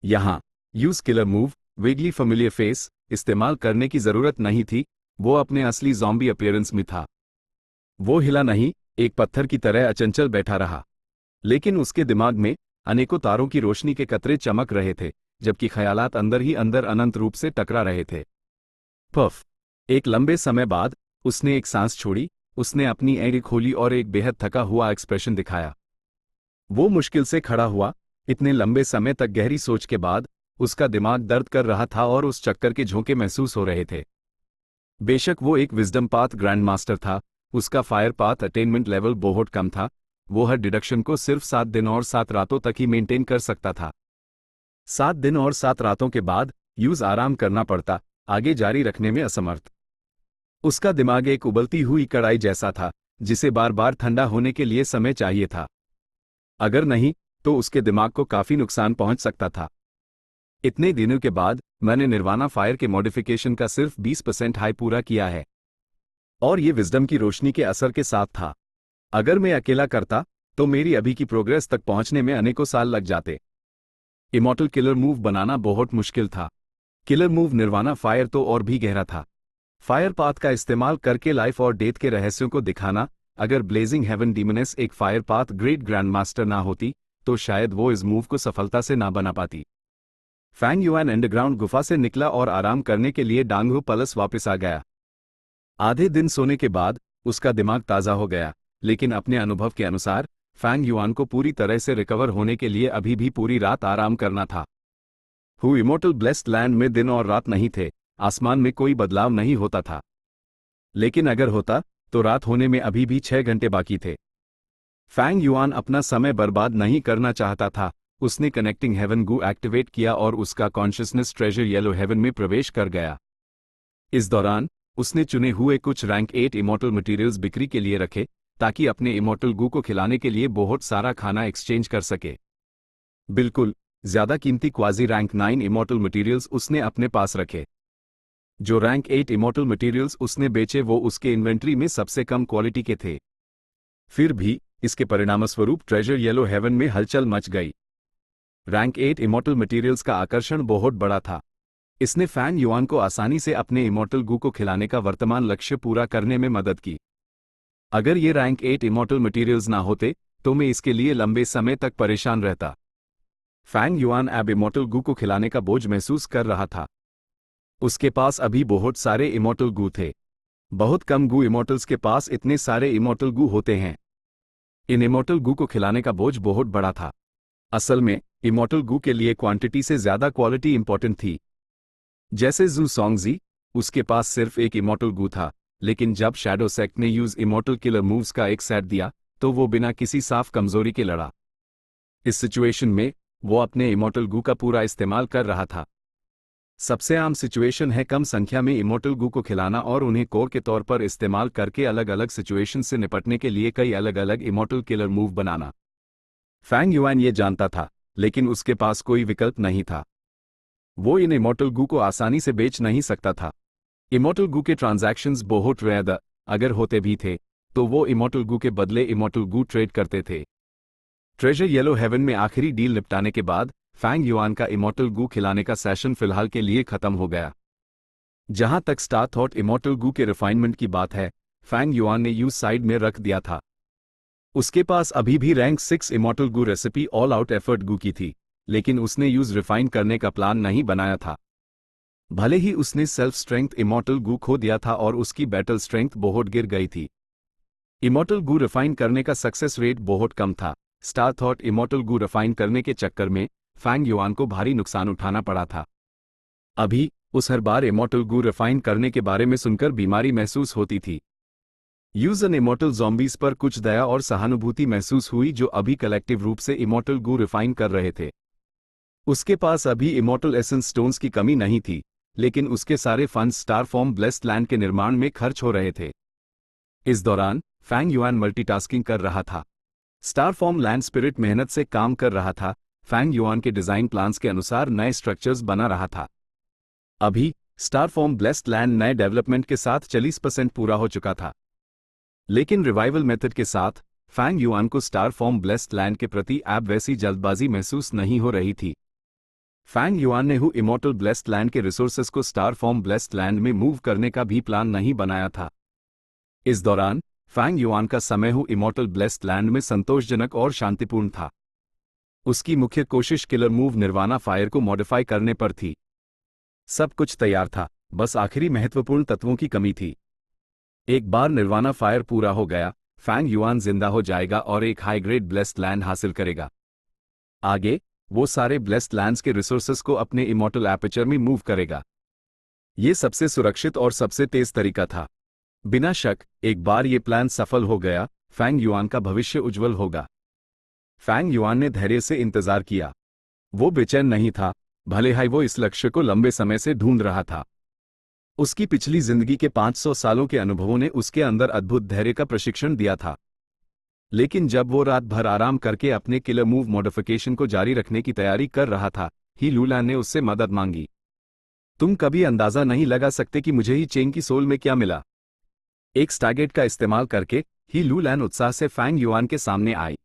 यहां use killer move, vaguely familiar face इस्तेमाल करने की जरूरत नहीं थी, वो अपने असली ज़ॉम्बी अपीयरेंस में था। वो हिला नहीं, एक पत्थर की तरह अचंचल बैठा रहा। लेकिन उसके दिमाग में अनेकों तारों की रोशनी के कतरे चमक रहे थे, जबकि ख्यालात अंदर ही अंदर अनंत रूप से टकरा रहे थे। पफ! एक लंबे समय बाद उसने एक सांस छोड़ी, उसने अपनी आंखें खोली और एक बेहद थका हुआ एक्सप्रेशन दिखाया। वो मुश्किल से खड़ा हुआ, इतने लंबे समय तक गहरी सोच के बाद उसका दिमाग दर्द कर रहा था और उस चक्कर के झोंके महसूस हो रहे थे। बेशक वो एक विजडम पाथ ग्रैंड मास्टर था, उसका फायर पाथ अटेनमेंट लेवल बहुत कम था, वो हर डिडक्शन को सिर्फ 7 दिन और 7 रातों तक ही मेंटेन कर सकता था। 7 दिन और 7 रातों के बाद यूज आराम करना पड़ता, आगे जारी रखने में असमर्थ। उसका दिमाग एक उबलती हुई कढ़ाई जैसा था, जिसे बार बार ठंडा होने के लिए समय चाहिए था। अगर नहीं, तो उसके दिमाग को काफी नुकसान पहुंच सकता था। इतने दिनों के बाद मैंने निर्वाणा फायर के मॉडिफिकेशन का सिर्फ 20% हाई पूरा किया है, और ये विजडम की रोशनी के असर के साथ था। अगर मैं अकेला करता तो मेरी अभी की प्रोग्रेस तक पहुंचने में अनेकों साल लग जाते। इमॉर्टल किलर मूव बनाना बहुत मुश्किल था। किलर मूव निर्वाणा फायर तो और भी गहरा था। फायर पाथ का इस्तेमाल करके लाइफ और डेथ के रहस्यों को दिखाना, अगर ब्लेजिंग हेवन डीमनेस एक fire path great grand master ना होती तो शायद वो इस मूव को सफलता से ना बना पाती। फैंग युआन अंडरग्राउंड गुफा से निकला और आराम करने के लिए डांगो पलस वापस आ गया। आधे दिन सोने के बाद उसका दिमाग ताज़ा हो गया, लेकिन अपने अनुभव के अनुसार फैंग युआन को पूरी तरह से रिकवर होने के लिए अभी भी पूरी रात आराम करना था। हु इमॉर्टल ब्लेस्ड लैंड में दिन और रात नहीं थे, आसमान में कोई बदलाव नहीं होता था। लेकिन अगर होता तो रात होने में अभी भी 6 घंटे बाकी थे। फैंग युआन अपना समय बर्बाद नहीं करना चाहता था, उसने कनेक्टिंग हेवन गू एक्टिवेट किया और उसका कॉन्शियसनेस ट्रेजर येलो हेवन में प्रवेश कर गया। इस दौरान उसने चुने हुए कुछ रैंक 8 इमॉर्टल मटेरियल्स बिक्री के लिए रखे, ताकि अपने इमॉर्टल गू को खिलाने के लिए बहुत सारा खाना एक्सचेंज कर सके। बिल्कुल, ज्यादा कीमती क्वाजी रैंक 9 इमॉर्टल मटेरियल्स उसने अपने पास रखे। जो रैंक 8 इमॉर्टल मटेरियल्स उसने बेचे वो उसके इन्वेंट्री में सबसे कम क्वालिटी के थे। फिर भी इसके परिणामस्वरूप ट्रेजर येलो हेवन में हलचल मच गई। रैंक 8 इमॉर्टल मटेरियल्स का आकर्षण बहुत बड़ा था। इसने फैंग युआन को आसानी से अपने इमॉर्टल गू को खिलाने का वर्तमान लक्ष्य पूरा करने में मदद की। अगर ये रैंक 8 इमॉर्टल मटेरियल्स ना होते तो मैं इसके लिए लंबे समय तक परेशान रहता। फैंग युआन अब इमॉर्टल गू को खिलाने का बोझ महसूस कर रहा था। उसके पास अभी बहुत सारे इमॉर्टल गू थे। बहुत कम गू इमॉर्टल्स के पास इतने सारे इमॉर्टल गू होते हैं। इन इमॉर्टल गू को खिलाने का बोझ बहुत बड़ा था। असल में इमॉर्टल गू के लिए क्वांटिटी से ज्यादा क्वालिटी इंपॉर्टेंट थी। जैसे जू सॉन्गजी, उसके पास सिर्फ एक इमॉर्टल गू था, लेकिन जब शैडो सेक्ट ने यूज इमॉर्टल किलर मूव्स का एक सेट दिया तो वो बिना किसी साफ कमजोरी के लड़ा। इस सिचुएशन में वो अपने इमॉर्टल गू का पूरा इस्तेमाल कर रहा था। सबसे आम सिचुएशन है कम संख्या में इमॉर्टल गू को खिलाना और उन्हें कोर के तौर पर इस्तेमाल करके अलग अलग सिचुएशन से निपटने के लिए कई अलग अलग इमॉर्टल किलर मूव बनाना। फैंग युआन ये जानता था, लेकिन उसके पास कोई विकल्प नहीं था। वो इन इमॉर्टल गू को आसानी से बेच नहीं सकता था। इमॉर्टल गू के ट्रांजैक्शंस बहुत रेयर, अगर होते भी थे तो वो इमॉर्टल गू के बदले इमॉर्टल गू ट्रेड करते थे। ट्रेजर येलो हेवन में आखिरी डील निपटाने के बाद फैंग युआन का इमॉर्टल गू खिलाने का सेशन फिलहाल के लिए खत्म हो गया। जहां तक स्टार थॉट इमॉर्टल गू के रिफाइनमेंट की बात है, फैंग युआन ने यूज साइड में रख दिया था। उसके पास अभी भी रैंक 6 इमॉर्टल गू रेसिपी ऑल आउट एफर्ट गू की थी, लेकिन उसने यूज रिफाइन करने का प्लान नहीं बनाया था। भले ही उसने सेल्फ स्ट्रेंथ इमॉर्टल गू खो दिया था और उसकी बैटल स्ट्रेंथ बहुत गिर गई थी। इमॉर्टल गू रिफाइन करने का सक्सेस रेट बहुत कम था। स्टार थॉट इमॉर्टल गू रिफाइन करने के चक्कर में फैंग युआन को भारी नुकसान उठाना पड़ा था। अभी उस हर बार इमॉर्टल गू रिफाइन करने के बारे में सुनकर बीमारी महसूस होती थी। यूजन इमॉर्टल ज़ॉम्बीज पर कुछ दया और सहानुभूति महसूस हुई जो अभी कलेक्टिव रूप से इमॉर्टल गू रिफाइन कर रहे थे। उसके पास अभी इमॉर्टल एसेंस स्टोन्स की कमी नहीं थी, लेकिन उसके सारे funds star form blessed land के निर्माण में खर्च हो रहे थे। इस दौरान फैंग युआन मल्टीटास्किंग कर रहा था। स्टार फॉर्म लैंड स्पिरिट मेहनत से काम कर रहा था, फैंग युआन के डिजाइन प्लान्स के अनुसार नए स्ट्रक्चर्स बना रहा था। अभी स्टार फॉर्म ब्लेस्ड लैंड नए डेवलपमेंट के साथ 40% पूरा हो चुका था। लेकिन रिवाइवल मेथड के साथ फैंग युआन को स्टार फॉर्म ब्लेस्ड लैंड के प्रति अब वैसी जल्दबाजी महसूस नहीं हो रही थी। फैंग युआन ने हु इमॉर्टल ब्लेस्ड लैंड के रिसोर्सेस को स्टार फॉर्म ब्लेस्ड लैंड में मूव करने का भी प्लान नहीं बनाया था। इस दौरान फैंग युआन का समय हु इमॉर्टल ब्लेस्ड लैंड में संतोषजनक और शांतिपूर्ण था। उसकी मुख्य कोशिश किलर मूव निर्वाणा फायर को मॉडिफाई करने पर थी। सब कुछ तैयार था, बस आखिरी महत्वपूर्ण तत्वों की कमी थी। एक बार निर्वाणा फायर पूरा हो गया, फैंग युआन जिंदा हो जाएगा और एक हाई ग्रेड ब्लेस्ड लैंड हासिल करेगा। आगे वो सारे ब्लेस्ड लैंड्स के रिसोर्सेस को अपने इमॉर्टल एपर्चर में मूव करेगा। ये सबसे सुरक्षित और सबसे तेज तरीका था। बिना शक एक बार ये प्लान सफल हो गया, फैंग युआन का भविष्य उज्जवल होगा। फैंग युआन ने धैर्य से इंतजार किया। वो बेचैन नहीं था, भले ही वो इस लक्ष्य को लंबे समय से ढूंढ रहा था। उसकी पिछली जिंदगी के 500 सालों के अनुभवों ने उसके अंदर अद्भुत धैर्य का प्रशिक्षण दिया था। लेकिन जब वो रात भर आराम करके अपने किलर मूव मॉडिफिकेशन को जारी रखने की तैयारी कर रहा था, ही लूलैन ने उससे मदद मांगी। तुम कभी अंदाजा नहीं लगा सकते कि मुझे ही चेंग की सोल में क्या मिला। एक स्टारगेट का इस्तेमाल करके ही लूलैन उत्साह से फैंग युआन के सामने आई।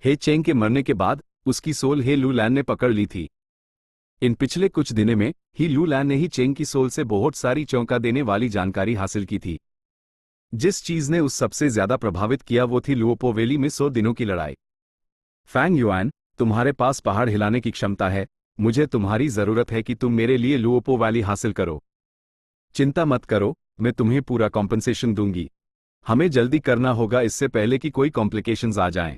हे चेंग के मरने के बाद उसकी सोल हे लूलैन ने पकड़ ली थी। इन पिछले कुछ दिनों में ही लूलैन ने ही चेंग की सोल से बहुत सारी चौंका देने वाली जानकारी हासिल की थी। जिस चीज ने उस सबसे ज्यादा प्रभावित किया वो थी लुओपो वैली में 100 दिनों की लड़ाई। फैंग युआन, तुम्हारे पास पहाड़ हिलाने की क्षमता है, मुझे तुम्हारी जरूरत है कि तुम मेरे लिए लुओपो वैली हासिल करो। चिंता मत करो, मैं तुम्हें पूरा कॉम्पनसेशन दूंगी। हमें जल्दी करना होगा इससे पहले कि कोई कॉम्प्लिकेशंस आ जाएं।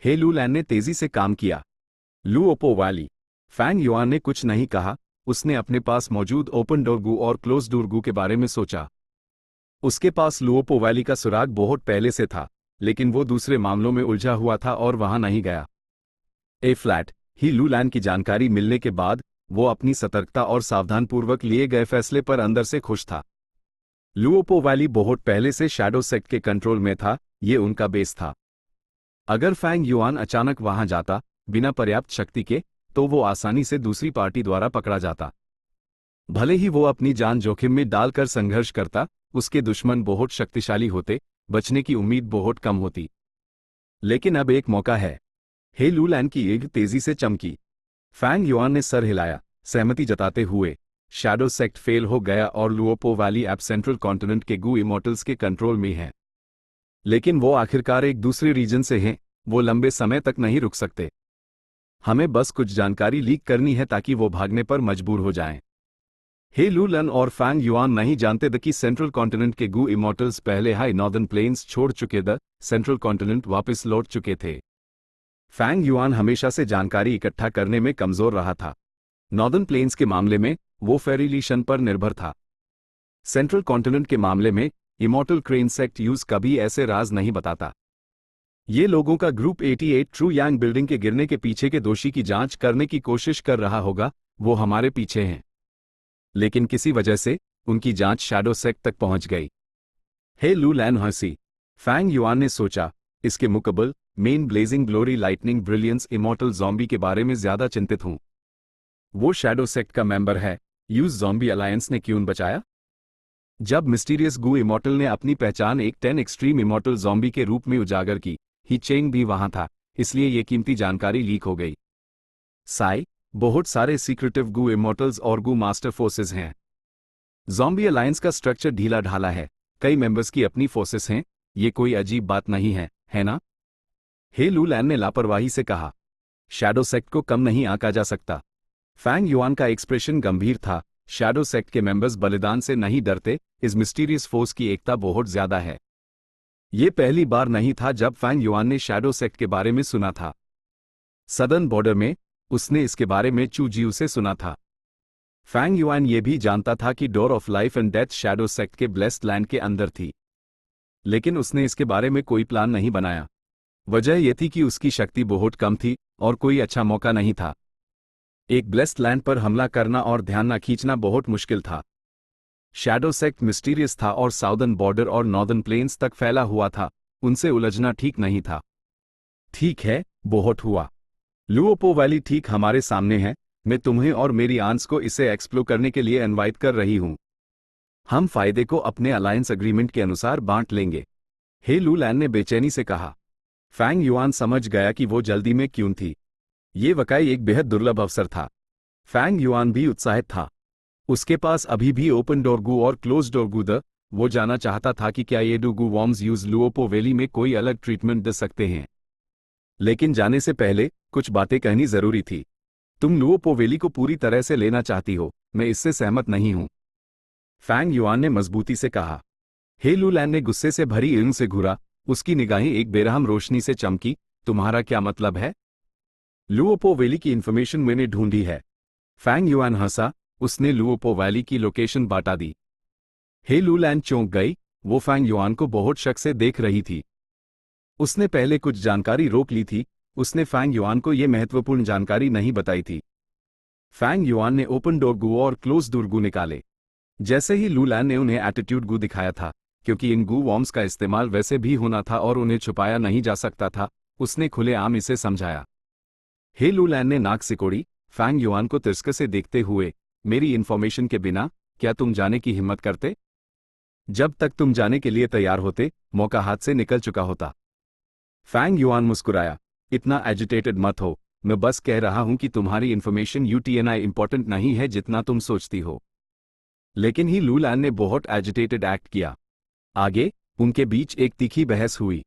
हे लूलैन ने तेजी से काम किया। लुओपो वैली। फैंग युआन ने कुछ नहीं कहा, उसने अपने पास मौजूद ओपन डोर गू और क्लोज डोर गू के बारे में सोचा। उसके पास लुओपो वैली का सुराग बहुत पहले से था, लेकिन वो दूसरे मामलों में उलझा हुआ था और वहां नहीं गया। ए फ्लैट ही लूलैन की जानकारी मिलने के बाद वो अपनी सतर्कता और सावधानपूर्वक लिए गए फैसले पर अंदर से खुश था। लुओपो वैली बहुत पहले से शैडो सेक्ट के कंट्रोल में था, ये उनका बेस था। अगर फैंग युआन अचानक वहां जाता बिना पर्याप्त शक्ति के, तो वो आसानी से दूसरी पार्टी द्वारा पकड़ा जाता। भले ही वो अपनी जान जोखिम में डालकर संघर्ष करता, उसके दुश्मन बहुत शक्तिशाली होते, बचने की उम्मीद बहुत कम होती। लेकिन अब एक मौका है। हे लूलैन की ईग तेजी से चमकी। फैंग युआन ने सर हिलाया, सहमति जताते हुए। शैडो सेक्ट फेल हो गया और लुओपो वैली अब सेंट्रल कॉन्टिनेंट के गू इमॉर्टल्स के कंट्रोल में है। लेकिन वो आखिरकार एक दूसरे रीजन से हैं, वो लंबे समय तक नहीं रुक सकते। हमें बस कुछ जानकारी लीक करनी है ताकि वो भागने पर मजबूर हो जाएं। हे लूलन और फैंग युआन नहीं जानते थे कि सेंट्रल कॉन्टिनेंट के गू इमॉर्टल्स पहले हाई नॉर्दर्न प्लेन्स छोड़ चुके थे, सेंट्रल कॉन्टिनेंट वापस लौट चुके थे। फैंग युआन हमेशा से जानकारी इकट्ठा करने में कमजोर रहा था। नॉर्दर्न प्लेन्स के मामले में वो फेरिलीशन पर निर्भर था। सेंट्रल कॉन्टिनेंट के मामले में इमॉर्टल क्रेन सेक्ट यूज कभी ऐसे राज नहीं बताता। ये लोगों का ग्रुप 88 ट्रू यांग बिल्डिंग के गिरने के पीछे के दोषी की जांच करने की कोशिश कर रहा होगा, वो हमारे पीछे हैं। लेकिन किसी वजह से उनकी जांच शैडो सेक्ट तक पहुंच गई। हे लूलैन हंसी। फैंग युआन ने सोचा, इसके मुकबल मेन blazing glory lightning brilliance immortal zombie के बारे में ज्यादा चिंतित हूं। वो शैडो सेक्ट का मेंबर है, यूज ज़ॉम्बी अलायंस ने क्यों बचाया? जब मिस्टीरियस गू इमॉर्टल ने अपनी पहचान एक 10 एक्सट्रीम इमॉर्टल ज़ॉम्बी के रूप में उजागर की, ही चेंग भी वहां था, इसलिए ये कीमती जानकारी लीक हो गई। साई, बहुत सारे सीक्रेटिव गू इमॉर्टल्स और गू मास्टर फोर्सेस हैं। ज़ॉम्बी अलायंस का स्ट्रक्चर ढीला ढाला है, कई मेंबर्स की अपनी फोर्सेस हैं, ये कोई अजीब बात नहीं है ना? हे लूलैन ने लापरवाही से कहा। शैडो सेक्ट को कम नहीं आंका जा सकता। फैंग युआन का एक्सप्रेशन गंभीर था। शैडो सेक्ट के मेंबर्स बलिदान से नहीं डरते, इस मिस्टीरियस फोर्स की एकता बहुत ज्यादा है। ये पहली बार नहीं था जब फैंग युआन ने शैडो सेक्ट के बारे में सुना था। सदर्न बॉर्डर में उसने इसके बारे में चू जियू से सुना था। फैंग युआन ये भी जानता था कि door of life and death shadow sect के ब्लेस्ड लैंड के अंदर थी, लेकिन उसने इसके बारे में कोई प्लान नहीं बनाया। वजह यह थी कि उसकी शक्ति बहुत कम थी और कोई अच्छा मौका नहीं था। एक ब्लेस्ड लैंड पर हमला करना और ध्यान न खींचना बहुत मुश्किल था। शैडो सेक्ट मिस्टीरियस था और साउदर्न बॉर्डर और नॉर्दर्न प्लेन्स तक फैला हुआ था, उनसे उलझना ठीक नहीं था। ठीक है, बहुत हुआ। लुओपो वैली ठीक हमारे सामने है। मैं तुम्हें और मेरी आंस को इसे एक्सप्लोर करने के लिए इनवाइट कर रही हूं। हम फायदे को अपने अलायंस एग्रीमेंट के अनुसार बांट लेंगे, हे लूलैन ने बेचैनी से कहा। फैंग युआन समझ गया कि वो जल्दी में क्यों थी। ये वाकई एक बेहद दुर्लभ अवसर था। फैंग युआन भी उत्साहित था। उसके पास अभी भी ओपन डोर गू और क्लोज डोर गू द। वो जानना चाहता था कि क्या ये डू गू वॉर्म्स यूज लुओपो वैली में कोई अलग ट्रीटमेंट दे सकते हैं। लेकिन जाने से पहले कुछ बातें कहनी जरूरी थी। तुम लुओपो वैली को पूरी तरह से लेना चाहती हो, मैं इससे सहमत नहीं हूं, फैंग युआन ने मजबूती से कहा। हे लूलैन ने गुस्से से भरी इल्म से घूरा, उसकी निगाहें एक बेरहम रोशनी से चमकी। तुम्हारा क्या मतलब है? लुओपो वैली की इंफॉर्मेशन मैंने ढूंढी है। फैंग युआन हंसा, उसने लुओपो वैली की लोकेशन बता दी। हे लूलैन चौंक गई, वो फैंग युआन को बहुत शक से देख रही थी। उसने पहले कुछ जानकारी रोक ली थी, उसने फैंग युआन को यह महत्वपूर्ण जानकारी नहीं बताई थी। फैंग युआन ने ओपन डोर गू और क्लोज डोर गू निकाले। जैसे ही लूलैन ने उन्हें एटीट्यूड गू दिखाया था, क्योंकि इन गू वॉर्म्स का इस्तेमाल वैसे भी होना था और उन्हें छुपाया नहीं जा सकता था, उसने खुलेआम इसे समझाया। हे लूलैन ने नाक सिकोड़ी, फैंग युआन को तिरस्कार से देखते हुए। मेरी इन्फॉर्मेशन के बिना क्या तुम जाने की हिम्मत करते? जब तक तुम जाने के लिए तैयार होते, मौका हाथ से निकल चुका होता। फैंग युआन मुस्कुराया। इतना एजिटेटेड मत हो, मैं बस कह रहा हूं कि तुम्हारी इन्फॉर्मेशन यूटीएनआई इंपॉर्टेंट नहीं है जितना तुम सोचती हो। लेकिन ही लूलैन ने बहुत एजिटेटेड एक्ट किया। आगे उनके बीच एक तीखी बहस हुई।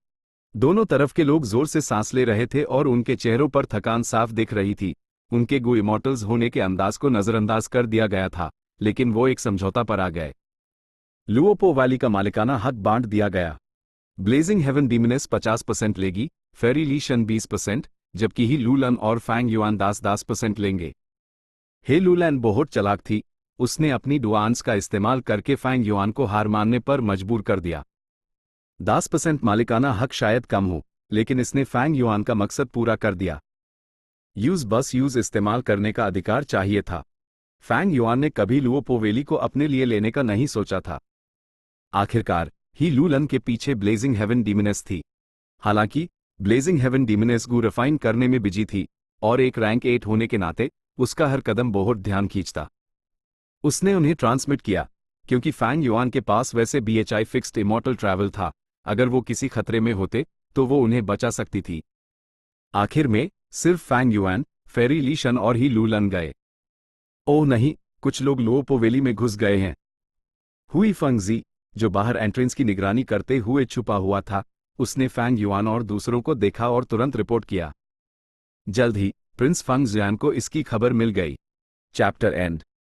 दोनों तरफ के लोग जोर से सांस ले रहे थे और उनके चेहरों पर थकान साफ दिख रही थी। उनके गो इमॉर्टल्स होने के अंदाज को नजरअंदाज कर दिया गया था, लेकिन वो एक समझौता पर आ गए। लुओपो वैली का मालिकाना हक बांट दिया गया। ब्लेजिंग हेवन डीमिनेस 50% लेगी, फेरी लीशन 20%, जबकि ही लूलन और फैंग युआन 10% लेंगे। हे लूलैन बहुत चालाक थी, उसने अपनी डुआंस का इस्तेमाल करके फैंग युआन को हार मानने पर मजबूर कर दिया। 10% मालिकाना हक शायद कम हो, लेकिन इसने फैंग युआन का मकसद पूरा कर दिया। यूज इस्तेमाल करने का अधिकार चाहिए था। फैंग युआन ने कभी लुओपो वैली को अपने लिए लेने का नहीं सोचा था। आखिरकार ही लूलन के पीछे ब्लेजिंग हेवन डीमिनेस थी। हालांकि ब्लेजिंग हेवन डीमिनेस गू रिफाइन करने में बिजी थी और एक रैंक 8 होने के नाते उसका हर कदम बहुत ध्यान खींचता। उसने उन्हें ट्रांसमिट किया, क्योंकि फैंग युआन के पास वैसे BHI फिक्स्ड इमॉर्टल ट्रैवल था। अगर वो किसी खतरे में होते तो वो उन्हें बचा सकती थी। आखिर में सिर्फ फैंग युआन, फेरी लीशन और ही लूलन गए। ओह नहीं, कुछ लोग लुओपो वैली में घुस गए हैं। हुई फंगजी, जो बाहर एंट्रेंस की निगरानी करते हुए छुपा हुआ था, उसने फैंग युआन और दूसरों को देखा और तुरंत रिपोर्ट किया। जल्द ही प्रिंस फंग जियान को इसकी खबर मिल गई। Chapter and.